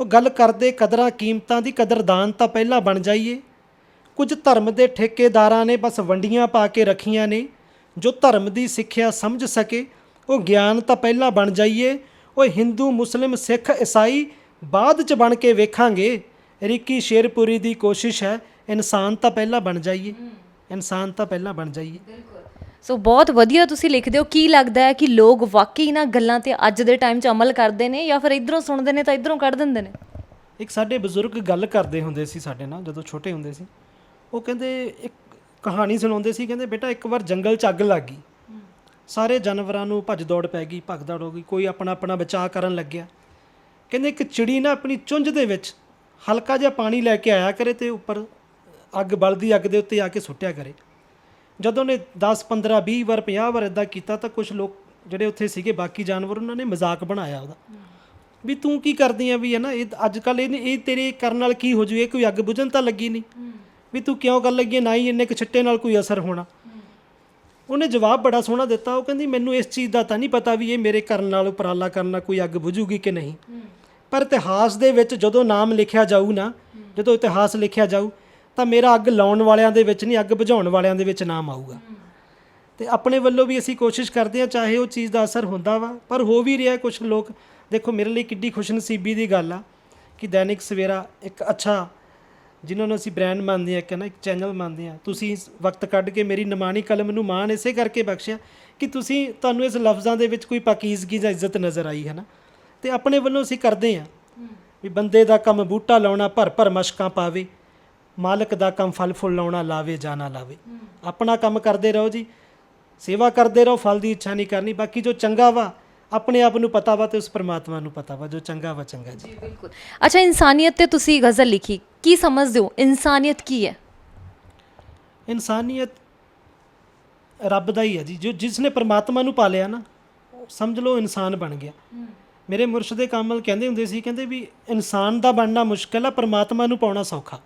ਉਹ ਗੱਲ ਕਰਦੇ ਕਦਰਾਂ ਕੀਮਤਾਂ ਦੀ, ਕਦਰਦਾਨ ਤਾਂ ਪਹਿਲਾਂ ਬਣ ਜਾਈਏ। ਕੁਝ ਧਰਮ ਦੇ ਠੇਕੇਦਾਰਾਂ ਨੇ ਬਸ ਵੰਡੀਆਂ ਪਾ ਕੇ ਰੱਖੀਆਂ ਨੇ, ਜੋ ਧਰਮ ਦੀ ਸਿੱਖਿਆ ਸਮਝ ਸਕੇ ਉਹ ਗਿਆਨ ਤਾਂ ਪਹਿਲਾਂ ਬਣ ਜਾਈਏ। ਉਹ ਹਿੰਦੂ ਮੁਸਲਿਮ ਸਿੱਖ ਈਸਾਈ ਬਾਅਦ 'ਚ ਬਣ ਕੇ ਵੇਖਾਂਗੇ। ਰਿੱਕੀ ਸ਼ੇਰਪੁਰੀ ਦੀ ਕੋਸ਼ਿਸ਼ ਹੈ ਇਨਸਾਨ ਤਾਂ ਪਹਿਲਾਂ ਬਣ ਜਾਈਏ, ਇਨਸਾਨ ਤਾਂ ਪਹਿਲਾਂ ਬਣ ਜਾਈਏ। ਸੋ ਬਹੁਤ ਵਧੀਆ ਤੁਸੀਂ ਲਿਖਦੇ ਹੋ। ਕੀ ਲੱਗਦਾ ਹੈ ਕਿ ਲੋਕ ਵਾਕਈ ਇਹਨਾਂ ਗੱਲਾਂ ਤੇ ਅੱਜ ਦੇ ਟਾਈਮ 'ਚ ਅਮਲ ਕਰਦੇ ਨੇ ਜਾਂ ਫਿਰ ਇੱਧਰੋਂ ਸੁਣਦੇ ਨੇ ਤਾਂ ਇੱਧਰੋਂ ਕੱਢ ਦਿੰਦੇ ਨੇ? ਇੱਕ ਸਾਡੇ ਬਜ਼ੁਰਗ ਗੱਲ ਕਰਦੇ ਹੁੰਦੇ ਸੀ ਸਾਡੇ ਨਾਲ ਜਦੋਂ ਛੋਟੇ ਹੁੰਦੇ ਸੀ। ਉਹ ਕਹਿੰਦੇ ਇੱਕ ਕਹਾਣੀ ਸੁਣਾਉਂਦੇ ਸੀ, ਕਹਿੰਦੇ ਬੇਟਾ ਇੱਕ ਵਾਰ ਜੰਗਲ 'ਚ ਅੱਗ ਲੱਗ ਗਈ, ਸਾਰੇ ਜਾਨਵਰਾਂ ਨੂੰ ਭੱਜ ਦੌੜ ਪੈ ਗਈ, ਭੱਜ ਦੌੜ ਹੋ ਗਈ, ਕੋਈ ਆਪਣਾ ਆਪਣਾ ਬਚਾਅ ਕਰਨ ਲੱਗਿਆ। ਕਹਿੰਦੇ ਇੱਕ ਚਿੜੀ ਨਾ ਆਪਣੀ ਚੁੰਝ ਦੇ ਵਿੱਚ ਹਲਕਾ ਜਿਹਾ ਪਾਣੀ ਲੈ ਕੇ ਆਇਆ ਕਰੇ ਅਤੇ ਉੱਪਰ ਅੱਗ ਬਲਦੀ ਅੱਗ ਦੇ ਉੱਤੇ ਆ ਕੇ ਸੁੱਟਿਆ ਕਰੇ। ਜਦੋਂ ਉਹਨੇ 10 15 20 ਵਾਰ 50 ਵਾਰ ਇੱਦਾਂ ਕੀਤਾ ਤਾਂ ਕੁਝ ਲੋਕ ਜਿਹੜੇ ਉੱਥੇ ਸੀਗੇ ਬਾਕੀ ਜਾਨਵਰ, ਉਹਨਾਂ ਨੇ ਮਜ਼ਾਕ ਬਣਾਇਆ ਉਹਦਾ ਵੀ ਤੂੰ ਕੀ ਕਰਦੀ ਆ, ਵੀ ਹੈ ਨਾ ਇਹ ਅੱਜ ਕੱਲ੍ਹ ਇਹ ਤੇਰੇ ਕਰਨ ਨਾਲ ਕੀ ਹੋ ਜੂ, ਇਹ ਕੋਈ ਅੱਗ ਬੁਝਣ ਤਾਂ ਲੱਗੀ ਨਹੀਂ, ਵੀ ਤੂੰ ਕਿਉਂ ਕਰ ਲੱਗੀ, ਨਾ ਹੀ ਇੰਨੇ ਕੁ ਛਿੱਟੇ ਨਾਲ ਕੋਈ ਅਸਰ ਹੋਣਾ। ਉਹਨੇ ਜਵਾਬ ਬੜਾ ਸੋਹਣਾ ਦਿੱਤਾ। ਉਹ ਕਹਿੰਦੀ ਮੈਨੂੰ ਇਸ ਚੀਜ਼ ਦਾ ਤਾਂ ਨਹੀਂ ਪਤਾ ਵੀ ਇਹ ਮੇਰੇ ਕਰਨ ਨਾਲ ਉਪਰਾਲਾ ਕਰਨ ਨਾਲ ਕੋਈ ਅੱਗ ਬੁਝੂਗੀ ਕਿ ਨਹੀਂ, ਪਰ ਇਤਿਹਾਸ ਦੇ ਵਿੱਚ ਜਦੋਂ ਨਾਮ ਲਿਖਿਆ ਜਾਊ ਨਾ, ਜਦੋਂ ਇਤਿਹਾਸ ਲਿਖਿਆ ਜਾਊ ਤਾਂ ਮੇਰਾ ਅੱਗ ਲਾਉਣ ਵਾਲਿਆਂ ਦੇ ਵਿੱਚ ਨਹੀਂ, ਅੱਗ ਬੁਝਾਉਣ ਵਾਲਿਆਂ ਦੇ ਵਿੱਚ ਨਾਮ ਆਊਗਾ। ਅਤੇ ਆਪਣੇ ਵੱਲੋਂ ਵੀ ਅਸੀਂ ਕੋਸ਼ਿਸ਼ ਕਰਦੇ ਹਾਂ, ਚਾਹੇ ਉਹ ਚੀਜ਼ ਦਾ ਅਸਰ ਹੁੰਦਾ ਵਾ ਪਰ ਹੋ ਵੀ ਰਿਹਾ। ਕੁਛ ਲੋਕ ਦੇਖੋ, ਮੇਰੇ ਲਈ ਕਿੱਡੀ ਖੁਸ਼ਨਸੀਬੀ ਦੀ ਗੱਲ ਆ ਕਿ ਦੈਨਿਕ ਸਵੇਰਾ ਇੱਕ ਅੱਛਾ, ਜਿਨ੍ਹਾਂ ਨੂੰ ਅਸੀਂ ਬ੍ਰਾਂਡ ਮੰਨਦੇ ਹਾਂ, ਇੱਕ ਨਾ ਇੱਕ ਚੈਨਲ ਮੰਨਦੇ ਹਾਂ, ਤੁਸੀਂ ਵਕਤ ਕੱਢ ਕੇ ਮੇਰੀ ਨਿਮਾਣੀ ਕਲਮ ਨੂੰ ਮਾਣ ਇਸੇ ਕਰਕੇ ਬਖਸ਼ਿਆ ਕਿ ਤੁਹਾਨੂੰ ਇਸ ਲਫ਼ਜ਼ਾਂ ਦੇ ਵਿੱਚ ਕੋਈ ਪਾਕੀਜ਼ਗੀ ਜਾਂ ਇੱਜ਼ਤ ਨਜ਼ਰ ਆਈ ਹੈ ਨਾ। ਅਤੇ ਆਪਣੇ ਵੱਲੋਂ ਅਸੀਂ ਕਰਦੇ ਹਾਂ ਵੀ ਬੰਦੇ ਦਾ ਕੰਮ ਬੂਟਾ ਲਾਉਣਾ, ਭਰ ਭਰ ਮਸ਼ਕਾਂ ਪਾਵੇ, ਮਾਲਕ ਦਾ ਕੰਮ ਫਲ ਫੁੱਲ ਲਾਉਣਾ, ਲਾਵੇ ਜਾਂ ਨਾ ਲਾਵੇ। ਆਪਣਾ ਕੰਮ ਕਰਦੇ ਰਹੋ ਜੀ, ਸੇਵਾ ਕਰਦੇ ਰਹੋ, ਫਲ ਦੀ ਇੱਛਾ ਨਹੀਂ ਕਰਨੀ। ਬਾਕੀ ਜੋ ਚੰਗਾ ਵਾ ਆਪਣੇ ਆਪ ਨੂੰ ਪਤਾ ਵਾ ਅਤੇ ਉਸ ਪਰਮਾਤਮਾ ਨੂੰ ਪਤਾ ਵਾ, ਜੋ ਚੰਗਾ ਵਾ ਚੰਗਾ ਜੀ। ਬਿਲਕੁਲ। ਅੱਛਾ, ਇਨਸਾਨੀਅਤ ਤੇ ਤੁਸੀਂ ਗਜ਼ਲ ਲਿਖੀ, ਕੀ ਸਮਝਦੇ ਹੋ ਇਨਸਾਨੀਅਤ ਕੀ ਹੈ? ਇਨਸਾਨੀਅਤ ਰੱਬ ਦਾ ਹੀ ਹੈ ਜੀ, ਜਿਸ ਨੇ ਪਰਮਾਤਮਾ ਨੂੰ ਪਾਲਿਆ ਨਾ, ਸਮਝ ਲਓ ਇਨਸਾਨ ਬਣ ਗਿਆ। ਮੇਰੇ ਮੁਰਸ਼ਿਦ ਕਾਮਲ ਕਹਿੰਦੇ ਹੁੰਦੇ ਸੀ, ਕਹਿੰਦੇ ਵੀ ਇਨਸਾਨ ਦਾ ਬਣਨਾ ਮੁਸ਼ਕਿਲ ਆ, ਪਰਮਾਤਮਾ ਨੂੰ ਪਾਉਣਾ ਸੌਖਾ।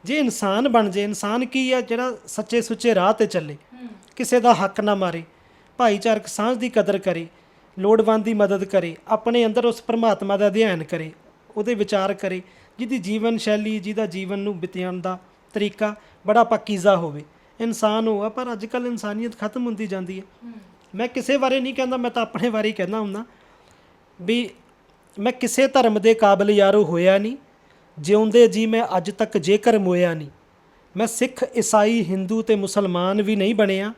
ਜੇ ਇਨਸਾਨ ਬਣ ਜੇ, ਇਨਸਾਨ ਕੀ ਆ? ਜਿਹੜਾ ਸੱਚੇ ਸੁੱਚੇ ਰਾਹ 'ਤੇ ਚੱਲੇ, ਕਿਸੇ ਦਾ ਹੱਕ ਨਾ ਮਾਰੇ, ਭਾਈਚਾਰਕ ਸਾਂਝ ਦੀ ਕਦਰ ਕਰੇ, ਲੋੜਵੰਦ ਦੀ ਮਦਦ ਕਰੇ, ਆਪਣੇ ਅੰਦਰ ਉਸ ਪਰਮਾਤਮਾ ਦਾ ਅਧਿਐਨ ਕਰੇ, ਉਹਦੇ ਵਿਚਾਰ ਕਰੇ, ਜਿਹਦੀ ਜੀਵਨ ਸ਼ੈਲੀ, ਜਿਹਦਾ ਜੀਵਨ ਨੂੰ ਬਿਤਾਉਣ ਦਾ ਤਰੀਕਾ ਬੜਾ ਪਾਕੀਜ਼ਾ ਹੋਵੇ, ਇਨਸਾਨ ਹੋਆ। ਪਰ ਅੱਜ ਕੱਲ੍ਹ ਇਨਸਾਨੀਅਤ ਖਤਮ ਹੁੰਦੀ ਜਾਂਦੀ ਹੈ। ਮੈਂ ਕਿਸੇ ਬਾਰੇ ਨਹੀਂ ਕਹਿੰਦਾ, ਮੈਂ ਤਾਂ ਆਪਣੇ ਬਾਰੇ ਹੀ ਕਹਿੰਦਾ ਹੁੰਦਾ ਵੀ ਮੈਂ ਕਿਸੇ ਧਰਮ ਦੇ ਕਾਬਲ ਯਾਰੋ ਹੋਇਆ ਨਹੀਂ, ਜਿਉਂਦੇ ਜੀ ਮੈਂ ਅੱਜ ਤੱਕ ਜੇਕਰ ਮੋਇਆ ਨਹੀਂ। ਮੈਂ ਸਿੱਖ ਈਸਾਈ ਹਿੰਦੂ ਅਤੇ ਮੁਸਲਮਾਨ ਵੀ ਨਹੀਂ ਬਣਿਆ,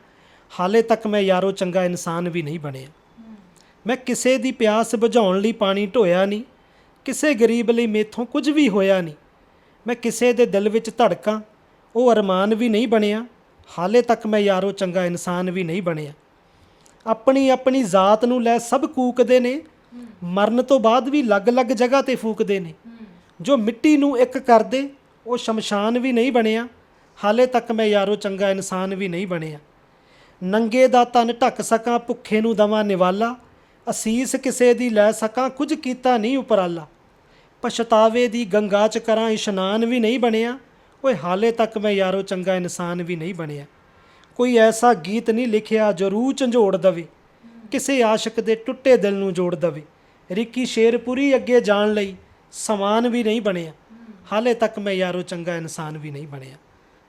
ਹਾਲੇ ਤੱਕ ਮੈਂ ਯਾਰੋ ਚੰਗਾ ਇਨਸਾਨ ਵੀ ਨਹੀਂ ਬਣਿਆ। ਮੈਂ ਕਿਸੇ ਦੀ ਪਿਆਸ ਬੁਝਾਉਣ ਲਈ ਪਾਣੀ ਢੋਇਆ ਨਹੀਂ, ਕਿਸੇ ਗਰੀਬ ਲਈ ਮੇਥੋਂ ਕੁਝ ਵੀ ਹੋਇਆ ਨਹੀਂ। ਮੈਂ ਕਿਸੇ ਦੇ ਦਿਲ ਵਿੱਚ ਧੜਕਾਂ, ਉਹ ਅਰਮਾਨ ਵੀ ਨਹੀਂ ਬਣਿਆ, ਹਾਲੇ ਤੱਕ ਮੈਂ ਯਾਰੋ ਚੰਗਾ ਇਨਸਾਨ ਵੀ ਨਹੀਂ ਬਣਿਆ। ਆਪਣੀ ਆਪਣੀ ਜ਼ਾਤ ਨੂੰ ਲੈ ਸਭ ਕੂਕਦੇ ਨੇ, ਮਰਨ ਤੋਂ ਬਾਅਦ ਵੀ ਅਲੱਗ-ਅਲੱਗ ਜਗ੍ਹਾ 'ਤੇ ਫੂਕਦੇ ਨੇ। ਜੋ ਮਿੱਟੀ ਨੂੰ ਇੱਕ ਕਰਦੇ, ਉਹ ਸ਼ਮਸ਼ਾਨ ਵੀ ਨਹੀਂ ਬਣਿਆ, ਹਾਲੇ ਤੱਕ ਮੈਂ ਯਾਰੋ ਚੰਗਾ ਇਨਸਾਨ ਵੀ ਨਹੀਂ ਬਣਿਆ। ਨੰਗੇ ਦਾ ਤਨ ਢੱਕ ਸਕਾਂ, ਭੁੱਖੇ ਨੂੰ ਦਵਾਂ ਨਿਵਾਲਾ, ਅਸੀਸ ਕਿਸੇ ਦੀ ਲੈ ਸਕਾਂ, ਕੁਝ ਕੀਤਾ ਨਹੀਂ ਉਪਰਾਲਾ। ਪਛਤਾਵੇ ਦੀ ਗੰਗਾ 'ਚ ਕਰਾਂ ਇਸ਼ਨਾਨ ਵੀ ਨਹੀਂ ਬਣਿਆ, ਓਏ ਹਾਲੇ ਤੱਕ ਮੈਂ ਯਾਰੋ ਚੰਗਾ ਇਨਸਾਨ ਵੀ ਨਹੀਂ ਬਣਿਆ। ਕੋਈ ਐਸਾ ਗੀਤ ਨਹੀਂ ਲਿਖਿਆ ਜੋ ਰੂਹ ਝੰਜੋੜ ਦਵੇ, ਕਿਸੇ ਆਸ਼ਿਕ ਦੇ ਟੁੱਟੇ ਦਿਲ ਨੂੰ ਜੋੜ ਦਵੇ। ਰਿੱਕੀ ਸ਼ੇਰਪੁਰੀ ਅੱਗੇ ਜਾਣ ਲਈ ਸਮਾਨ ਵੀ ਨਹੀਂ ਬਣਿਆ, ਹਾਲੇ ਤੱਕ ਮੈਂ ਯਾਰੋ ਚੰਗਾ ਇਨਸਾਨ ਵੀ ਨਹੀਂ ਬਣਿਆ,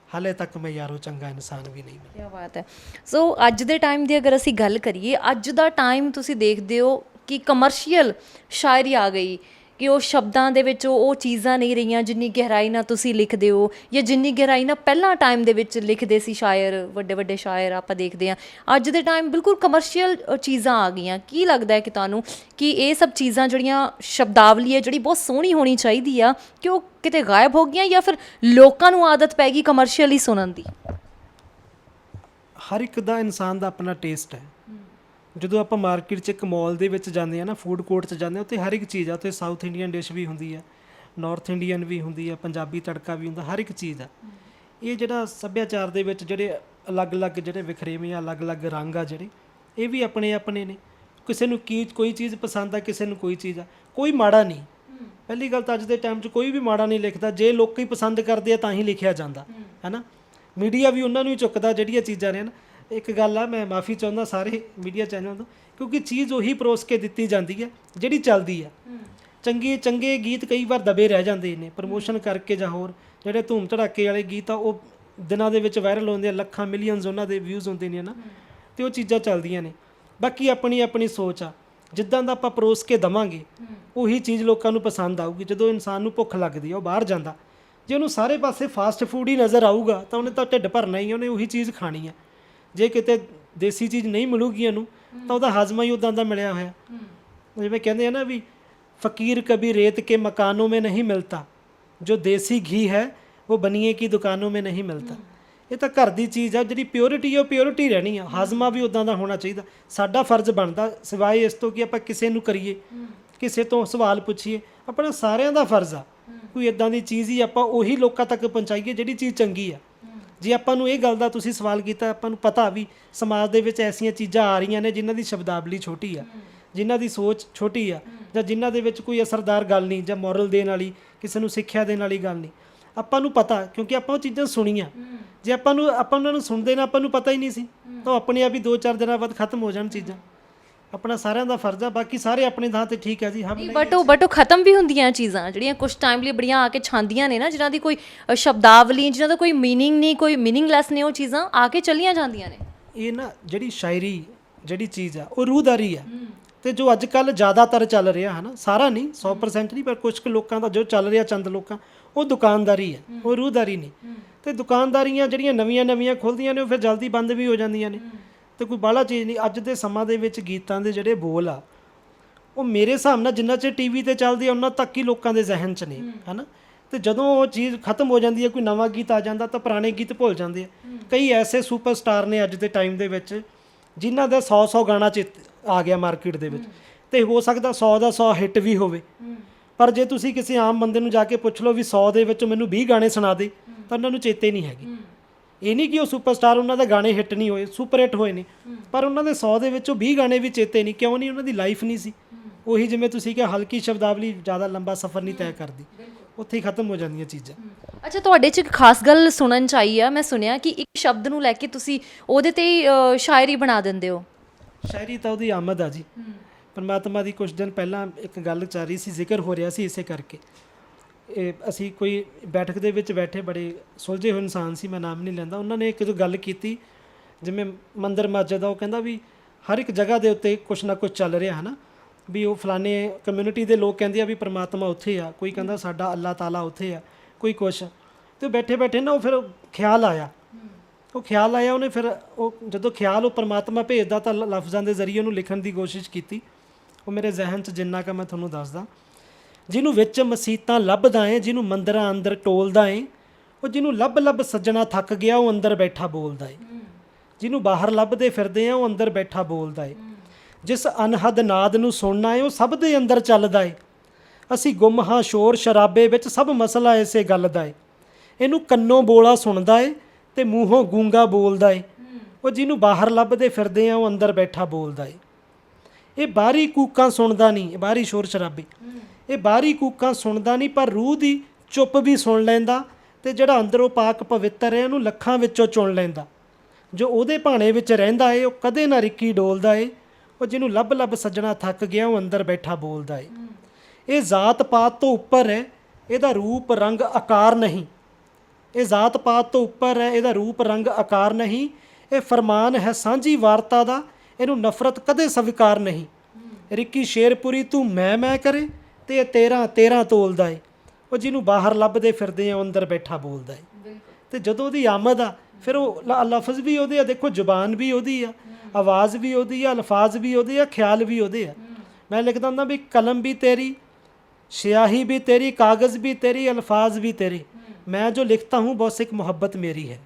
ਹਾਲੇ ਤੱਕ ਮੈਂ ਯਾਰੋ ਚੰਗਾ ਇਨਸਾਨ ਵੀ ਨਹੀਂ ਬਣਿਆ। ਕੀ ਬਾਤ ਹੈ। ਸੋ ਅੱਜ ਦੇ ਟਾਈਮ ਦੀ ਅਗਰ ਅਸੀਂ ਗੱਲ ਕਰੀਏ, ਅੱਜ ਦਾ ਟਾਈਮ ਤੁਸੀਂ ਦੇਖਦੇ ਹੋ ਕਿ ਕਮਰਸ਼ੀਅਲ ਸ਼ਾਇਰੀ ਆ ਗਈ, ਕਿ ਉਹ ਸ਼ਬਦਾਂ ਦੇ ਵਿੱਚ ਉਹ ਚੀਜ਼ਾਂ ਨਹੀਂ ਰਹੀਆਂ ਜਿੰਨੀ ਗਹਿਰਾਈ ਨਾਲ ਤੁਸੀਂ ਲਿਖਦੇ ਹੋ, ਜਾਂ ਜਿੰਨੀ ਗਹਿਰਾਈ ਨਾਲ ਪਹਿਲਾਂ ਟਾਈਮ ਦੇ ਵਿੱਚ ਲਿਖਦੇ ਸੀ ਸ਼ਾਇਰ, ਵੱਡੇ ਵੱਡੇ ਸ਼ਾਇਰ ਆਪਾਂ ਦੇਖਦੇ ਹਾਂ। ਅੱਜ ਦੇ ਟਾਈਮ ਬਿਲਕੁਲ ਕਮਰਸ਼ੀਅਲ ਚੀਜ਼ਾਂ ਆ ਗਈਆਂ। ਕੀ ਲੱਗਦਾ ਹੈ ਕਿ ਤੁਹਾਨੂੰ ਕਿ ਇਹ ਸਭ ਚੀਜ਼ਾਂ ਜਿਹੜੀਆਂ ਸ਼ਬਦਾਵਲੀ ਹੈ ਜਿਹੜੀ ਬਹੁਤ ਸੋਹਣੀ ਹੋਣੀ ਚਾਹੀਦੀ ਆ, ਕਿ ਉਹ ਕਿਤੇ ਗਾਇਬ ਹੋ ਗਈਆਂ ਜਾਂ ਫਿਰ ਲੋਕਾਂ ਨੂੰ ਆਦਤ ਪੈ ਗਈ ਕਮਰਸ਼ੀਅਲੀ ਸੁਣਨ ਦੀ? ਹਰ ਇੱਕ ਦਾ ਇਨਸਾਨ ਦਾ ਆਪਣਾ ਟੇਸਟ ਹੈ। ਜਦੋਂ ਆਪਾਂ ਮਾਰਕੀਟ 'ਚ ਇੱਕ ਮੌਲ ਦੇ ਵਿੱਚ ਜਾਂਦੇ ਹਾਂ ਨਾ, ਫੂਡ ਕੋਰਟ 'ਚ ਜਾਂਦੇ ਹਾਂ, ਉੱਥੇ ਹਰ ਇੱਕ ਚੀਜ਼ ਆ। ਉੱਥੇ ਸਾਊਥ ਇੰਡੀਅਨ ਡਿਸ਼ ਵੀ ਹੁੰਦੀ ਹੈ, ਨਾਰਥ ਇੰਡੀਅਨ ਵੀ ਹੁੰਦੀ ਹੈ, ਪੰਜਾਬੀ ਤੜਕਾ ਵੀ ਹੁੰਦਾ, ਹਰ ਇੱਕ ਚੀਜ਼ ਆ। ਇਹ ਜਿਹੜਾ ਸੱਭਿਆਚਾਰ ਦੇ ਵਿੱਚ ਜਿਹੜੇ ਅਲੱਗ-ਅਲੱਗ ਜਿਹੜੇ ਵਿਖਰੇਵੇਂ ਆ, ਅਲੱਗ-ਅਲੱਗ ਰੰਗ ਆ ਜਿਹੜੇ, ਇਹ ਵੀ ਆਪਣੇ ਆਪਣੇ ਨੇ। ਕਿਸੇ ਨੂੰ ਕੋਈ ਚੀਜ਼ ਪਸੰਦ ਆ, ਕਿਸੇ ਨੂੰ ਕੋਈ ਚੀਜ਼ ਆ, ਕੋਈ ਮਾੜਾ ਨਹੀਂ। ਪਹਿਲੀ ਗੱਲ ਤਾਂ ਅੱਜ ਦੇ ਟਾਈਮ 'ਚ ਕੋਈ ਵੀ ਮਾੜਾ ਨਹੀਂ ਲਿਖਦਾ, ਜੇ ਲੋਕ ਹੀ ਪਸੰਦ ਕਰਦੇ ਆ ਤਾਂ ਹੀ ਲਿਖਿਆ ਜਾਂਦਾ ਹੈ ਨਾ। ਮੀਡੀਆ ਵੀ ਉਹਨਾਂ ਨੂੰ ਹੀ ਚੁੱਕਦਾ ਜਿਹੜੀਆਂ ਚੀਜ਼ਾਂ ਨੇ ਨਾ। ਇੱਕ ਗੱਲ ਆ, ਮੈਂ ਮਾਫੀ ਚਾਹੁੰਦਾ ਸਾਰੇ ਮੀਡੀਆ ਚੈਨਲ ਤੋਂ, ਕਿਉਂਕਿ ਚੀਜ਼ ਉਹੀ ਪਰੋਸ ਕੇ ਦਿੱਤੀ ਜਾਂਦੀ ਹੈ ਜਿਹੜੀ ਚੱਲਦੀ ਆ। ਚੰਗੇ ਗੀਤ ਕਈ ਵਾਰ ਦਬੇ ਰਹਿ ਜਾਂਦੇ ਨੇ ਪ੍ਰਮੋਸ਼ਨ ਕਰਕੇ, ਜਾਂ ਹੋਰ ਜਿਹੜੇ ਧੂਮ ਧੜਾਕੇ ਵਾਲੇ ਗੀਤ ਆ ਉਹ ਦਿਨਾਂ ਦੇ ਵਿੱਚ ਵਾਇਰਲ ਹੁੰਦੇ ਆ, ਲੱਖਾਂ ਮਿਲੀਅਨਸ ਉਹਨਾਂ ਦੇ ਵਿਊਜ਼ ਹੁੰਦੇ ਨੇ ਨਾ, ਤੇ ਉਹ ਚੀਜ਼ਾਂ ਚੱਲਦੀਆਂ ਨੇ। ਬਾਕੀ ਆਪਣੀ ਆਪਣੀ ਸੋਚ ਆ, ਜਿੱਦਾਂ ਦਾ ਆਪਾਂ ਪਰੋਸ ਕੇ ਦੇਵਾਂਗੇ ਉਹੀ ਚੀਜ਼ ਲੋਕਾਂ ਨੂੰ ਪਸੰਦ ਆਊਗੀ। ਜਦੋਂ ਇਨਸਾਨ ਨੂੰ ਭੁੱਖ ਲੱਗਦੀ ਆ ਉਹ ਬਾਹਰ ਜਾਂਦਾ, ਜੇ ਉਹਨੂੰ ਸਾਰੇ ਪਾਸੇ ਫਾਸਟ ਫੂਡ ਹੀ ਨਜ਼ਰ ਆਊਗਾ ਤਾਂ ਉਹਨੇ ਤਾਂ ਢਿੱਡ ਭਰਨਾ ਹੀ, ਉਹਨੇ ਉਹੀ ਚੀਜ਼ ਖਾਣੀ ਆ। ਜੇ ਕਿਤੇ ਦੇਸੀ ਚੀਜ਼ ਨਹੀਂ ਮਿਲੂਗੀ ਉਹਨੂੰ ਤਾਂ ਉਹਦਾ ਹਾਜ਼ਮਾ ਹੀ ਉੱਦਾਂ ਦਾ ਮਿਲਿਆ ਹੋਇਆ। ਜਿਵੇਂ ਕਹਿੰਦੇ ਆ ਨਾ ਵੀ फ़कीर कभी रेत के मकानों में नहीं मिलता, जो देसी घी है वो बनिए की दुकानों में नहीं मिलता। ਇਹ ਤਾਂ ਘਰ ਦੀ ਚੀਜ਼ ਆ, ਜਿਹੜੀ ਪਿਓਰਿਟੀ ਆ ਉਹ ਪਿਓਰਿਟੀ ਰਹਿਣੀ ਆ। ਹਾਜ਼ਮਾ ਵੀ ਉੱਦਾਂ ਦਾ ਹੋਣਾ ਚਾਹੀਦਾ। ਸਾਡਾ ਫਰਜ਼ ਬਣਦਾ, ਸਿਵਾਏ ਇਸ ਤੋਂ ਕਿ ਆਪਾਂ ਕਿਸੇ ਨੂੰ ਕਰੀਏ, ਕਿਸੇ ਤੋਂ ਸਵਾਲ ਪੁੱਛੀਏ, ਆਪਣਾ ਸਾਰਿਆਂ ਦਾ ਫਰਜ਼ ਆ ਕੋਈ ਇੱਦਾਂ ਦੀ ਚੀਜ਼ ਹੀ ਆਪਾਂ ਉਹੀ ਲੋਕਾਂ ਤੱਕ ਪਹੁੰਚਾਈਏ ਜਿਹੜੀ ਚੀਜ਼ ਚੰਗੀ ਆ। ਜੇ ਆਪਾਂ ਨੂੰ ਇਹ ਗੱਲ ਦਾ ਤੁਸੀਂ ਸਵਾਲ ਕੀਤਾ, ਆਪਾਂ ਨੂੰ ਪਤਾ ਵੀ ਸਮਾਜ ਦੇ ਵਿੱਚ ਐਸੀਆਂ ਚੀਜ਼ਾਂ ਆ ਰਹੀਆਂ ਨੇ ਜਿਨ੍ਹਾਂ ਦੀ ਸ਼ਬਦਾਵਲੀ ਛੋਟੀ ਆ, ਜਿਨ੍ਹਾਂ ਦੀ ਸੋਚ ਛੋਟੀ ਆ, ਜਾਂ ਜਿਨ੍ਹਾਂ ਦੇ ਵਿੱਚ ਕੋਈ ਅਸਰਦਾਰ ਗੱਲ ਨਹੀਂ, ਜਾਂ ਮੋਰਲ ਦੇਣ ਵਾਲੀ, ਕਿਸੇ ਨੂੰ ਸਿੱਖਿਆ ਦੇਣ ਵਾਲੀ ਗੱਲ ਨਹੀਂ। ਆਪਾਂ ਨੂੰ ਪਤਾ, ਕਿਉਂਕਿ ਆਪਾਂ ਉਹ ਚੀਜ਼ਾਂ ਸੁਣੀਆਂ। ਜੇ ਆਪਾਂ ਉਹਨਾਂ ਨੂੰ ਸੁਣਦੇ ਨਾ, ਆਪਾਂ ਨੂੰ ਪਤਾ ਹੀ ਨਹੀਂ ਸੀ, ਤਾਂ ਆਪਣੇ ਆਪ ਹੀ 2-4 ਦਿਨਾਂ ਬਾਅਦ ਖਤਮ ਹੋ ਜਾਣ ਚੀਜ਼ਾਂ। ਆਪਣਾ ਸਾਰਿਆਂ ਦਾ ਫਰਜ਼ ਆ, ਬਾਕੀ ਸਾਰੇ ਆਪਣੇ ਥਾਂ ਤੇ ਠੀਕ ਹੈ ਜੀ। ਹਮ ਬਟ ਉਹ ਖਤਮ ਵੀ ਹੁੰਦੀਆਂ ਚੀਜ਼ਾਂ ਜਿਹੜੀਆਂ ਕੁਝ ਟਾਈਮ ਲਈ ਬੜੀਆਂ ਆ ਕੇ ਛਾਂਦੀਆਂ ਨੇ ਨਾ, ਜਿਨ੍ਹਾਂ ਦੀ ਕੋਈ ਸ਼ਬਦਾਵਲੀ, ਜਿਨ੍ਹਾਂ ਦਾ ਕੋਈ ਮੀਨਿੰਗ ਨਹੀਂ, ਕੋਈ ਮੀਨਿੰਗਲੈਸ ਨੇ, ਉਹ ਚੀਜ਼ਾਂ ਆ ਕੇ ਚੱਲੀਆਂ ਜਾਂਦੀਆਂ ਨੇ। ਇਹ ਨਾ ਜਿਹੜੀ ਸ਼ਾਇਰੀ ਜਿਹੜੀ ਚੀਜ਼ ਆ ਉਹ ਰੂਹਦਾਰੀ ਆ, ਤੇ ਜੋ ਅੱਜ ਕੱਲ੍ਹ ਜ਼ਿਆਦਾਤਰ ਚੱਲ ਰਿਹਾ ਹੈ ਨਾ, ਸਾਰਾ ਨਹੀਂ 100% ਨਹੀਂ, ਪਰ ਕੁਝ ਕੁ ਲੋਕਾਂ ਦਾ ਜੋ ਚੱਲ ਰਿਹਾ, ਚੰਦ ਲੋਕਾਂ, ਉਹ ਦੁਕਾਨਦਾਰੀ ਹੈ, ਉਹ ਰੂਹਦਾਰੀ ਨਹੀਂ। ਤੇ ਦੁਕਾਨਦਾਰੀਆਂ ਜਿਹੜੀਆਂ ਨਵੀਆਂ ਖੁੱਲ੍ਹਦੀਆਂ ਨੇ ਉਹ ਫਿਰ ਜਲਦੀ ਬੰਦ ਵੀ ਹੋ ਜਾਂਦੀਆਂ ਨੇ, ਤੇ ਕੋਈ ਬਾਹਲਾ ਚੀਜ਼ ਨਹੀਂ। ਅੱਜ ਦੇ ਸਮਾਂ ਦੇ ਵਿੱਚ ਗੀਤਾਂ ਦੇ ਜਿਹੜੇ ਬੋਲ ਆ ਉਹ ਮੇਰੇ ਹਿਸਾਬ ਨਾਲ ਜਿੰਨਾ ਚਿਰ TV ਤੇ ਚੱਲਦੀ ਆ ਉਹਨਾਂ ਤੱਕ ਹੀ ਲੋਕਾਂ ਦੇ ਜ਼ਿਹਨ 'ਚ ਨੇ, ਹੈ ਨਾ। ਤੇ ਜਦੋਂ ਉਹ ਚੀਜ਼ ਖਤਮ ਹੋ ਜਾਂਦੀ ਹੈ, ਕੋਈ ਨਵਾਂ ਗੀਤ ਆ ਜਾਂਦਾ, ਤਾਂ ਪੁਰਾਣੇ ਗੀਤ ਭੁੱਲ ਜਾਂਦੇ ਆ। ਕਈ ਐਸੇ ਸੁਪਰਸਟਾਰ ਨੇ ਅੱਜ ਦੇ ਟਾਈਮ ਦੇ ਵਿੱਚ ਜਿਨ੍ਹਾਂ ਦਾ 100 ਗਾਣਾ 'ਚ ਆ ਗਿਆ ਮਾਰਕੀਟ ਦੇ ਵਿੱਚ, ਤੇ ਹੋ ਸਕਦਾ 100 ਦਾ 100 ਹਿੱਟ ਵੀ ਹੋਵੇ, ਪਰ ਜੇ ਤੁਸੀਂ ਕਿਸੇ ਆਮ ਬੰਦੇ ਨੂੰ ਜਾ ਕੇ ਪੁੱਛ ਲਓ ਵੀ 100 ਦੇ ਵਿੱਚੋਂ ਮੈਨੂੰ 20 ਗਾਣੇ ਸੁਣਾ ਦੇ, ਤਾਂ ਉਹਨਾਂ ਨੂੰ ਚੇਤੇ ਨਹੀਂ ਹੈਗੇ। ਇਹ ਨਹੀਂ ਕਿ ਉਹ ਸੁਪਰਸਟਾਰ, ਉਹਨਾਂ ਦੇ ਗਾਣੇ ਹਿੱਟ ਨਹੀਂ ਹੋਏ, ਸੁਪਰ ਹਿੱਟ ਹੋਏ ਨੇ, ਪਰ ਉਹਨਾਂ ਦੇ 100 ਦੇ ਵਿੱਚੋਂ 20 ਗਾਣੇ ਵੀ ਚੇਤੇ ਨਹੀਂ। ਕਿਉਂ ਨਹੀਂ? ਉਹਨਾਂ ਦੀ ਲਾਈਫ ਨਹੀਂ ਸੀ ਉਹੀ। ਜਿਵੇਂ ਤੁਸੀਂ ਕਿਹਾ, ਹਲਕੀ ਸ਼ਬਦਾਵਲੀ ਜ਼ਿਆਦਾ ਲੰਬਾ ਸਫ਼ਰ ਨਹੀਂ ਤੈਅ ਕਰਦੀ, ਉੱਥੇ ਹੀ ਖਤਮ ਹੋ ਜਾਂਦੀਆਂ ਚੀਜ਼ਾਂ। ਅੱਛਾ, ਤੁਹਾਡੇ 'ਚ ਇੱਕ ਖਾਸ ਗੱਲ ਸੁਣਨ 'ਚ ਆਈ ਆ, ਮੈਂ ਸੁਣਿਆ ਕਿ ਇੱਕ ਸ਼ਬਦ ਨੂੰ ਲੈ ਕੇ ਤੁਸੀਂ ਉਹਦੇ 'ਤੇ ਹੀ ਸ਼ਾਇਰੀ ਬਣਾ ਦਿੰਦੇ ਹੋ। ਸ਼ਾਇਰੀ ਤਾਂ ਉਹਦੀ ਆਮਦ ਆ ਜੀ। ਪਰਮਾਤਮਾ ਦੀ ਕੁਝ ਦਿਨ ਪਹਿਲਾਂ ਇੱਕ ਗੱਲ ਚੱਲ ਰਹੀ ਸੀ, ਜ਼ਿਕਰ ਹੋ ਰਿਹਾ ਸੀ, ਇਸੇ ਕਰਕੇ ਅਸੀਂ ਕੋਈ ਬੈਠਕ ਦੇ ਵਿੱਚ ਬੈਠੇ, ਬੜੇ ਸੁਲਝੇ ਹੋਏ ਇਨਸਾਨ ਸੀ, ਮੈਂ ਨਾਮ ਨਹੀਂ ਲੈਂਦਾ। ਉਹਨਾਂ ਨੇ ਇੱਕ ਜੋ ਗੱਲ ਕੀਤੀ, ਜਿਵੇਂ ਮੰਦਰ ਮਸਜਿਦ ਆ, ਉਹ ਕਹਿੰਦਾ ਵੀ ਹਰ ਇੱਕ ਜਗ੍ਹਾ ਦੇ ਉੱਤੇ ਕੁਛ ਨਾ ਕੁਛ ਚੱਲ ਰਿਹਾ ਹੈ ਨਾ, ਵੀ ਉਹ ਫਲਾਣੇ ਕਮਿਊਨਿਟੀ ਦੇ ਲੋਕ ਕਹਿੰਦੇ ਆ ਵੀ ਪਰਮਾਤਮਾ ਉੱਥੇ ਆ, ਕੋਈ ਕਹਿੰਦਾ ਸਾਡਾ ਅੱਲਾਹ ਤਾਲਾ ਉੱਥੇ ਆ, ਕੋਈ ਕੁਛ। ਅਤੇ ਬੈਠੇ ਨਾ ਉਹ ਫਿਰ ਖਿਆਲ ਆਇਆ, ਉਹਨੇ ਫਿਰ ਉਹ ਜਦੋਂ ਖਿਆਲ ਉਹ ਪਰਮਾਤਮਾ ਭੇਜਦਾ ਤਾਂ ਲਫ਼ਜ਼ਾਂ ਦੇ ਜ਼ਰੀਏ ਉਹਨੂੰ ਲਿਖਣ ਦੀ ਕੋਸ਼ਿਸ਼ ਕੀਤੀ। ਉਹ ਮੇਰੇ ਜ਼ਿਹਨ 'ਚ ਜਿੰਨਾ ਕੁ ਮੈਂ ਤੁਹਾਨੂੰ ਦੱਸਦਾ, ਜਿਹਨੂੰ ਵਿੱਚ ਮਸੀਤਾਂ ਲੱਭਦਾ ਏ, ਜਿਹਨੂੰ ਮੰਦਰਾਂ ਅੰਦਰ ਟੋਲਦਾ ਏ, ਉਹ ਜਿਹਨੂੰ ਲੱਭ ਸੱਜਣਾ ਥੱਕ ਗਿਆ, ਉਹ ਅੰਦਰ ਬੈਠਾ ਬੋਲਦਾ ਏ। ਜਿਹਨੂੰ ਬਾਹਰ ਲੱਭਦੇ ਫਿਰਦੇ ਆ, ਉਹ ਅੰਦਰ ਬੈਠਾ ਬੋਲਦਾ ਏ। ਜਿਸ ਅਨਹਦ ਨਾਦ ਨੂੰ ਸੁਣਨਾ ਏ, ਉਹ ਸਭ ਦੇ ਅੰਦਰ ਚੱਲਦਾ ਏ। ਅਸੀਂ ਗੁੰਮ ਹਾਂ ਸ਼ੋਰ ਸ਼ਰਾਬੇ ਵਿੱਚ, ਸਭ ਮਸਲਾ ਇਸੇ ਗੱਲ ਦਾ ਏ। ਇਹਨੂੰ ਕੰਨੋਂ ਬੋਲਾ ਸੁਣਦਾ ਏ ਤੇ ਮੂੰਹੋਂ ਗੂੰਗਾ ਬੋਲਦਾ ਏ। ਉਹ ਜਿਹਨੂੰ ਬਾਹਰ ਲੱਭਦੇ ਫਿਰਦੇ ਆ, ਉਹ ਅੰਦਰ ਬੈਠਾ ਬੋਲਦਾ ਏ। ਇਹ ਬਾਹਰੀ ਕੂਕਾਂ ਸੁਣਦਾ ਨਹੀਂ, ਬਾਹਰੀ ਸ਼ੋਰ ਸ਼ਰਾਬੇ, ਇਹ ਬਾਹਰੀ ਕੂਕਾਂ ਸੁਣਦਾ ਨਹੀਂ, ਪਰ ਰੂਹ ਦੀ ਚੁੱਪ ਵੀ ਸੁਣ ਲੈਂਦਾ, ਤੇ ਜਿਹੜਾ ਅੰਦਰੋਂ ਪਾਕ ਪਵਿੱਤਰ ਹੈ ਉਹਨੂੰ ਲੱਖਾਂ ਵਿੱਚੋਂ ਚੁਣ ਲੈਂਦਾ। ਜੋ ਉਹਦੇ ਭਾਣੇ ਵਿੱਚ ਰਹਿੰਦਾ ਏ, ਉਹ ਕਦੇ ਨਾ ਰਿੱਕੀ ਡੋਲਦਾ ਏ। ਉਹ ਜਿਹਨੂੰ ਲੱਭ ਸੱਜਣਾ ਥੱਕ ਗਿਆ, ਉਹ ਅੰਦਰ ਬੈਠਾ ਬੋਲਦਾ ਏ। ਇਹ ਜ਼ਾਤ ਪਾਤ ਤੋਂ ਉੱਪਰ ਹੈ, ਇਹਦਾ ਰੂਪ ਰੰਗ ਆਕਾਰ ਨਹੀਂ। ਇਹ ਜ਼ਾਤ ਪਾਤ ਤੋਂ ਉੱਪਰ ਹੈ, ਇਹਦਾ ਰੂਪ ਰੰਗ ਆਕਾਰ ਨਹੀਂ। ਇਹ ਫਰਮਾਨ ਹੈ ਸਾਂਝੀ ਵਾਰਤਾ ਦਾ, ਇਹਨੂੰ ਨਫ਼ਰਤ ਕਦੇ ਸਵੀਕਾਰ ਨਹੀਂ। ਰਿੱਕੀ ਸ਼ੇਰਪੁਰੀ ਤੂੰ ਮੈਂ ਕਰੇ, ਤੇ ਇਹ 13 ਤੋਲਦਾ ਏ। ਉਹ ਜਿਹਨੂੰ ਬਾਹਰ ਲੱਭਦੇ ਫਿਰਦੇ ਆ, ਉਹ ਅੰਦਰ ਬੈਠਾ ਬੋਲਦਾ ਏ। ਤੇ ਜਦੋਂ ਉਹਦੀ ਆਮਦ ਆ, ਫਿਰ ਉਹ ਲਫ਼ਜ਼ ਵੀ ਉਹਦੇ ਆ, ਦੇਖੋ ਜ਼ੁਬਾਨ ਵੀ ਉਹਦੀ ਆ, ਆਵਾਜ਼ ਵੀ ਉਹਦੀ ਆ, ਅਲਫਾਜ਼ ਵੀ ਉਹਦੇ ਆ, ਖਿਆਲ ਵੀ ਉਹਦੇ ਆ। ਮੈਂ ਲਿਖਦਾ ਹੁੰਦਾ ਵੀ ਕਲਮ ਵੀ ਤੇਰੀ, स्याही भी तेरी, कागज़ भी तेरी, अल्फाज भी तेरे, मैं जो लिखता हूँ बस एक मुहब्बत मेरी है।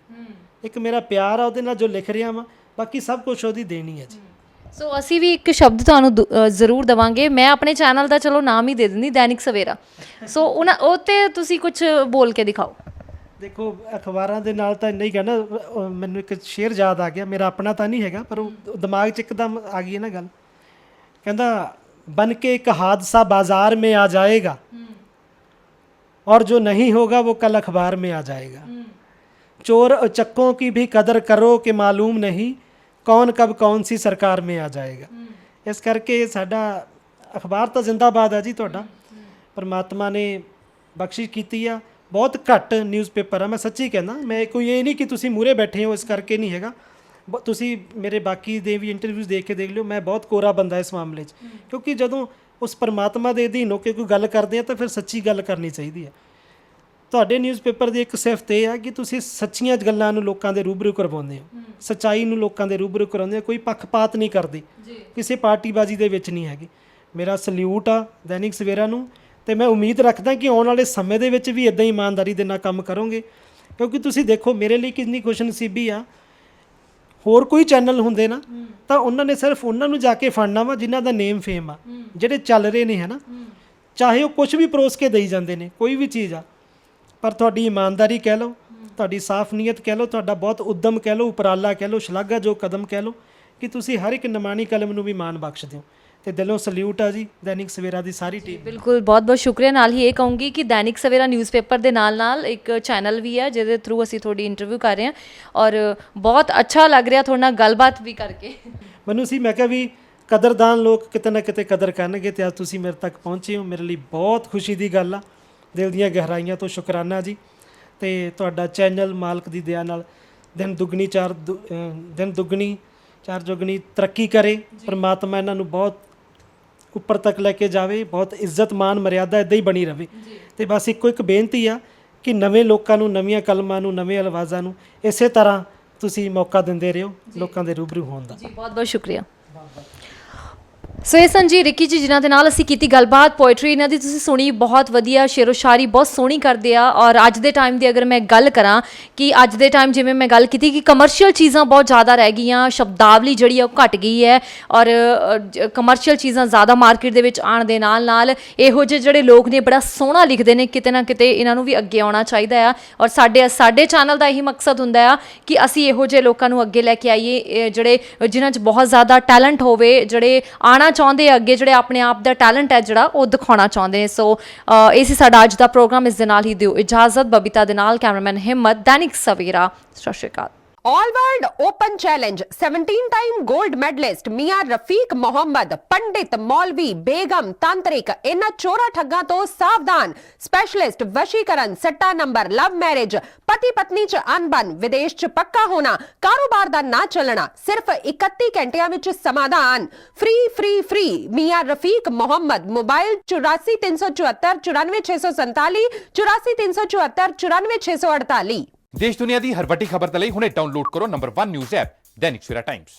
एक मेरा प्यार आ ਉਹਦੇ ਨਾਲ ਜੋ ਲਿਖ ਰਿਹਾ ਵਾਂ, ਬਾਕੀ ਸਭ ਕੁਝ ਉਹਦੀ ਦੇਣੀ ਹੈ ਜੀ। ਸੋ ਅਸੀਂ ਵੀ ਇੱਕ ਸ਼ਬਦ ਤੁਹਾਨੂੰ ਜ਼ਰੂਰ ਦੇਵਾਂਗੇ। ਮੈਂ ਆਪਣੇ ਚੈਨਲ ਦਾ ਚਲੋ ਨਾਮ ਹੀ ਦੇ ਦਿੰਦੀ, ਦੈਨਿਕ ਸਵੇਰਾ। ਸੋ ਉਹ 'ਤੇ ਤੁਸੀਂ ਕੁਝ ਬੋਲ ਕੇ ਦਿਖਾਓ। ਦੇਖੋ ਅਖਬਾਰਾਂ ਦੇ ਨਾਲ ਤਾਂ ਇੰਨਾ ਹੀ ਕਹਿਣਾ, ਮੈਨੂੰ ਇੱਕ ਸ਼ੇਰ ਯਾਦ ਆ ਗਿਆ, ਮੇਰਾ ਆਪਣਾ ਤਾਂ ਨਹੀਂ ਹੈਗਾ ਪਰ ਉਹ ਦਿਮਾਗ 'ਚ ਇੱਕਦਮ ਆ ਗਈ ਹੈ ਨਾ ਗੱਲ। ਕਹਿੰਦਾ बन के एक हादसा बाजार में आ जाएगा और जो नहीं होगा वो कल अखबार में आ जाएगा। चोर चक्कों की भी कदर करो कि मालूम नहीं कौन कब कौन सी सरकार में आ जाएगा। इस करके साडा अखबार तो जिंदाबाद है जी तुहाडा, परमात्मा ने बख्शिश कीती आ। बहुत घट न्यूज़पेपर आ, मैं सच्ची कहना, मैं कोई ये नहीं कि तुसी मूहरे बैठे हो इस करके नहीं हैगा। ਤੁਸੀਂ ਮੇਰੇ ਬਾਕੀ ਦੇ ਵੀ ਇੰਟਰਵਿਊਜ਼ ਦੇਖ ਕੇ ਦੇਖ ਲਿਓ, ਮੈਂ ਬਹੁਤ ਕੋਰਾ ਬੰਦਾ ਇਸ ਮਾਮਲੇ 'ਚ, ਕਿਉਂਕਿ ਜਦੋਂ ਉਸ ਪਰਮਾਤਮਾ ਦੇ ਅਧੀਨ ਹੋ ਕੇ ਕੋਈ ਗੱਲ ਕਰਦੇ ਆ ਤਾਂ ਫਿਰ ਸੱਚੀ ਗੱਲ ਕਰਨੀ ਚਾਹੀਦੀ ਹੈ। ਤੁਹਾਡੇ ਨਿਊਜ਼ਪੇਪਰ ਦੀ ਇੱਕ ਸਿਫਤ ਇਹ ਆ ਕਿ ਤੁਸੀਂ ਸੱਚੀਆਂ ਗੱਲਾਂ ਨੂੰ ਲੋਕਾਂ ਦੇ ਰੂਬਰੂ ਕਰਵਾਉਂਦੇ ਹੋ, ਸੱਚਾਈ ਨੂੰ ਲੋਕਾਂ ਦੇ ਰੂਬਰੂ ਕਰਾਉਂਦੇ ਹੋ, ਕੋਈ ਪੱਖਪਾਤ ਨਹੀਂ ਕਰਦੇ, ਕਿਸੇ ਪਾਰਟੀਬਾਜ਼ੀ ਦੇ ਵਿੱਚ ਨਹੀਂ ਹੈਗੇ। ਮੇਰਾ ਸਲੂਟ ਆ ਦੈਨਿਕ ਸਵੇਰਾ ਨੂੰ, ਤੇ ਮੈਂ ਉਮੀਦ ਰੱਖਦਾ ਕਿ ਆਉਣ ਵਾਲੇ ਸਮੇਂ ਦੇ ਵਿੱਚ ਵੀ ਇੱਦਾਂ ਹੀ ਇਮਾਨਦਾਰੀ ਦੇ ਨਾਲ ਕੰਮ ਕਰੋਗੇ, ਕਿਉਂਕਿ ਤੁਸੀਂ ਦੇਖੋ ਮੇਰੇ ਲਈ ਕਿੰਨੀ ਖੁਸ਼ਨਸੀਬੀ ਆ। ਹੋਰ ਕੋਈ ਚੈਨਲ ਹੁੰਦੇ ਨਾ ਤਾਂ ਉਹਨਾਂ ਨੇ ਸਿਰਫ ਉਹਨਾਂ ਨੂੰ ਜਾ ਕੇ ਫੜਨਾ ਵਾ ਜਿਨ੍ਹਾਂ ਦਾ ਨੇਮ ਫੇਮ ਆ, ਜਿਹੜੇ ਚੱਲ ਰਹੇ ਨੇ, ਹੈ ਨਾ, ਚਾਹੇ ਉਹ ਕੁਝ ਵੀ ਪਰੋਸ ਕੇ ਦੇਈ ਜਾਂਦੇ ਨੇ, ਕੋਈ ਵੀ ਚੀਜ਼ ਆ, ਪਰ ਤੁਹਾਡੀ ਇਮਾਨਦਾਰੀ ਕਹਿ ਲਓ, ਤੁਹਾਡੀ ਸਾਫ਼ ਨੀਅਤ ਕਹਿ ਲਓ, ਤੁਹਾਡਾ ਬਹੁਤ ਉਦਮ ਕਹਿ ਲਓ, ਉਪਰਾਲਾ ਕਹਿ ਲਓ, ਸ਼ਲਾਘਾ ਜੋ ਕਦਮ ਕਹਿ ਲਓ, ਕਿ ਤੁਸੀਂ ਹਰ ਇੱਕ ਨਿਮਾਣੀ ਕਲਮ ਨੂੰ ਵੀ ਮਾਣ ਬਖਸ਼ਦੇ ਹੋ, ਤੇ ਦਿਲੋਂ ਸਲੂਟ ਆ ਜੀ ਦੈਨਿਕ ਸਵੇਰਾ ਦੀ ਸਾਰੀ ਟੀਮ। ਬਿਲਕੁਲ, ਬਹੁਤ ਬਹੁਤ ਸ਼ੁਕਰੀਆ। ਨਾਲ ਹੀ ਇਹ ਕਹੂੰਗੀ ਕਿ ਦੈਨਿਕ ਸਵੇਰਾ ਨਿਊਜ਼ਪੇਪਰ ਦੇ ਨਾਲ ਨਾਲ ਇੱਕ ਚੈਨਲ ਵੀ ਹੈ ਜਿਹਦੇ ਥਰੂ ਅਸੀਂ ਤੁਹਾਡੀ ਇੰਟਰਵਿਊ ਕਰ ਰਹੇ ਹਾਂ, ਔਰ ਬਹੁਤ ਅੱਛਾ ਲੱਗ ਰਿਹਾ ਤੁਹਾਡੇ ਨਾਲ ਗੱਲਬਾਤ ਵੀ ਕਰਕੇ। ਮੈਨੂੰ ਸੀ, ਮੈਂ ਕਿਹਾ ਵੀ ਕਦਰਦਾਨ ਲੋਕ ਕਿਤੇ ਨਾ ਕਿਤੇ ਕਦਰ ਕਰਨਗੇ, ਤੇ ਅੱਜ ਤੁਸੀਂ ਮੇਰੇ ਤੱਕ ਪਹੁੰਚੇ ਹੋ, ਮੇਰੇ ਲਈ ਬਹੁਤ ਖੁਸ਼ੀ ਦੀ ਗੱਲ ਆ, ਦਿਲ ਦੀਆਂ ਗਹਿਰਾਈਆਂ ਤੋਂ ਸ਼ੁਕਰਾਨਾ ਜੀ। ਤੇ ਤੁਹਾਡਾ ਚੈਨਲ ਮਾਲਕ ਦੀ ਦਇਆ ਨਾਲ ਦਿਨ ਦੁੱਗਣੀ ਚਾਰ ਚੌਗਣੀ ਤਰੱਕੀ ਕਰੇ, ਪਰਮਾਤਮਾ ਇਹਨਾਂ ਨੂੰ ਬਹੁਤ ਉੱਪਰ ਤੱਕ ਲੈ ਕੇ ਜਾਵੇ, ਬਹੁਤ ਇੱਜ਼ਤ ਮਾਨ ਮਰਿਆਦਾ ਇੱਦਾਂ ਹੀ ਬਣੀ ਰਹੇ। ਤੇ ਬਸ ਇੱਕੋ ਇੱਕ ਬੇਨਤੀ ਆ ਕਿ ਨਵੇਂ ਲੋਕਾਂ ਨੂੰ, ਨਵੀਆਂ ਕਲਮਾਂ ਨੂੰ, ਨਵੇਂ ਅਲਵਾਜ਼ਾਂ ਨੂੰ ਇਸੇ ਤਰ੍ਹਾਂ ਤੁਸੀਂ ਮੌਕਾ ਦਿੰਦੇ ਰਹੋ ਲੋਕਾਂ ਦੇ ਰੂਬਰੂ ਹੋਣ ਦਾ। ਜੀ ਬਹੁਤ ਬਹੁਤ ਸ਼ੁਕਰੀਆ। ਸੋ ਇਹ ਸਨ ਜੀ ਰਿੱਕੀ ਜੀ, ਜਿਨ੍ਹਾਂ ਦੇ ਨਾਲ ਅਸੀਂ ਕੀਤੀ ਗੱਲਬਾਤ। ਪੋਇਟਰੀ ਇਹਨਾਂ ਦੀ ਤੁਸੀਂ ਸੁਣੀ, ਬਹੁਤ ਵਧੀਆ, ਸ਼ੇਰੋ ਸ਼ਾਇਰੀ ਬਹੁਤ ਸੋਹਣੀ ਕਰਦੇ ਆ। ਔਰ ਅੱਜ ਦੇ ਟਾਈਮ ਦੀ ਅਗਰ ਮੈਂ ਗੱਲ ਕਰਾਂ ਕਿ ਅੱਜ ਦੇ ਟਾਈਮ ਜਿਵੇਂ ਮੈਂ ਗੱਲ ਕੀਤੀ ਕਿ ਕਮਰਸ਼ੀਅਲ ਚੀਜ਼ਾਂ ਬਹੁਤ ਜ਼ਿਆਦਾ ਰਹਿ ਗਈਆਂ, ਸ਼ਬਦਾਵਲੀ ਜਿਹੜੀ ਆ ਉਹ ਘਟ ਗਈ ਹੈ, ਔਰ ਕਮਰਸ਼ੀਅਲ ਚੀਜ਼ਾਂ ਜ਼ਿਆਦਾ ਮਾਰਕੀਟ ਦੇ ਵਿੱਚ ਆਉਣ ਦੇ ਨਾਲ ਨਾਲ ਇਹੋ ਜਿਹੇ ਜਿਹੜੇ ਲੋਕ ਨੇ ਬੜਾ ਸੋਹਣਾ ਲਿਖਦੇ ਨੇ, ਕਿਤੇ ਨਾ ਕਿਤੇ ਇਹਨਾਂ ਨੂੰ ਵੀ ਅੱਗੇ ਆਉਣਾ ਚਾਹੀਦਾ ਆ। ਔਰ ਸਾਡੇ ਚੈਨਲ ਦਾ ਇਹੀ ਮਕਸਦ ਹੁੰਦਾ ਆ ਕਿ ਅਸੀਂ ਇਹੋ ਜਿਹੇ ਲੋਕਾਂ ਨੂੰ ਅੱਗੇ ਲੈ ਕੇ ਆਈਏ, ਜਿਹੜੇ ਜਿਨ੍ਹਾਂ 'ਚ ਬਹੁਤ ਜ਼ਿਆਦਾ ਟੈਲੈਂਟ ਹੋਵੇ, ਜਿਹੜੇ ਆਉਣਾ ਚਾਹੁੰਦੇ ਅੱਗੇ, ਜਿਹੜੇ ਆਪਣੇ ਆਪ ਦਾ ਟੈਲੈਂਟ ਹੈ ਜਿਹੜਾ ਉਹ ਦਿਖਾਉਣਾ ਚਾਹੁੰਦੇ ਨੇ। ਸੋ ਇਹ ਸੀ ਸਾਡਾ ਅੱਜ ਦਾ ਪ੍ਰੋਗਰਾਮ। ਇਸ ਦੇ ਨਾਲ ਹੀ ਦਿਓ ਇਜਾਜ਼ਤ। ਬਬੀਤਾ ਦੇ ਨਾਲ ਕੈਮਰਾਮੈਨ ਹਿੰਮਤ, ਦੈਨਿਕ ਸਵੇਰਾ। ਸਤਿ ਸ਼੍ਰੀ ਅਕਾਲ। All world open challenge 17 time gold medalist मियां रफीक मोहम्मद, पंडित, मौलवी, बेगम, तांत्रिक, इन चोरा ठग्गां तो सावधान। स्पेशलिस्ट वशीकरण, सट्टा नंबर, लव मैरिज, पति पत्नी च अनबन, विदेश च पक्का होना, कारोबार दा ना चलना, सिर्फ 31 घंटियां विच समाधान। फ्री फ्री फ्री मियां रफीक मोहम्मद। मोबाइल 84 374 94 647, 84 374 94 648। देश दुनिया की हर वड्डी खबर दे लई हुणे डाउनलोड करो number 1 news app Dainik Savera times.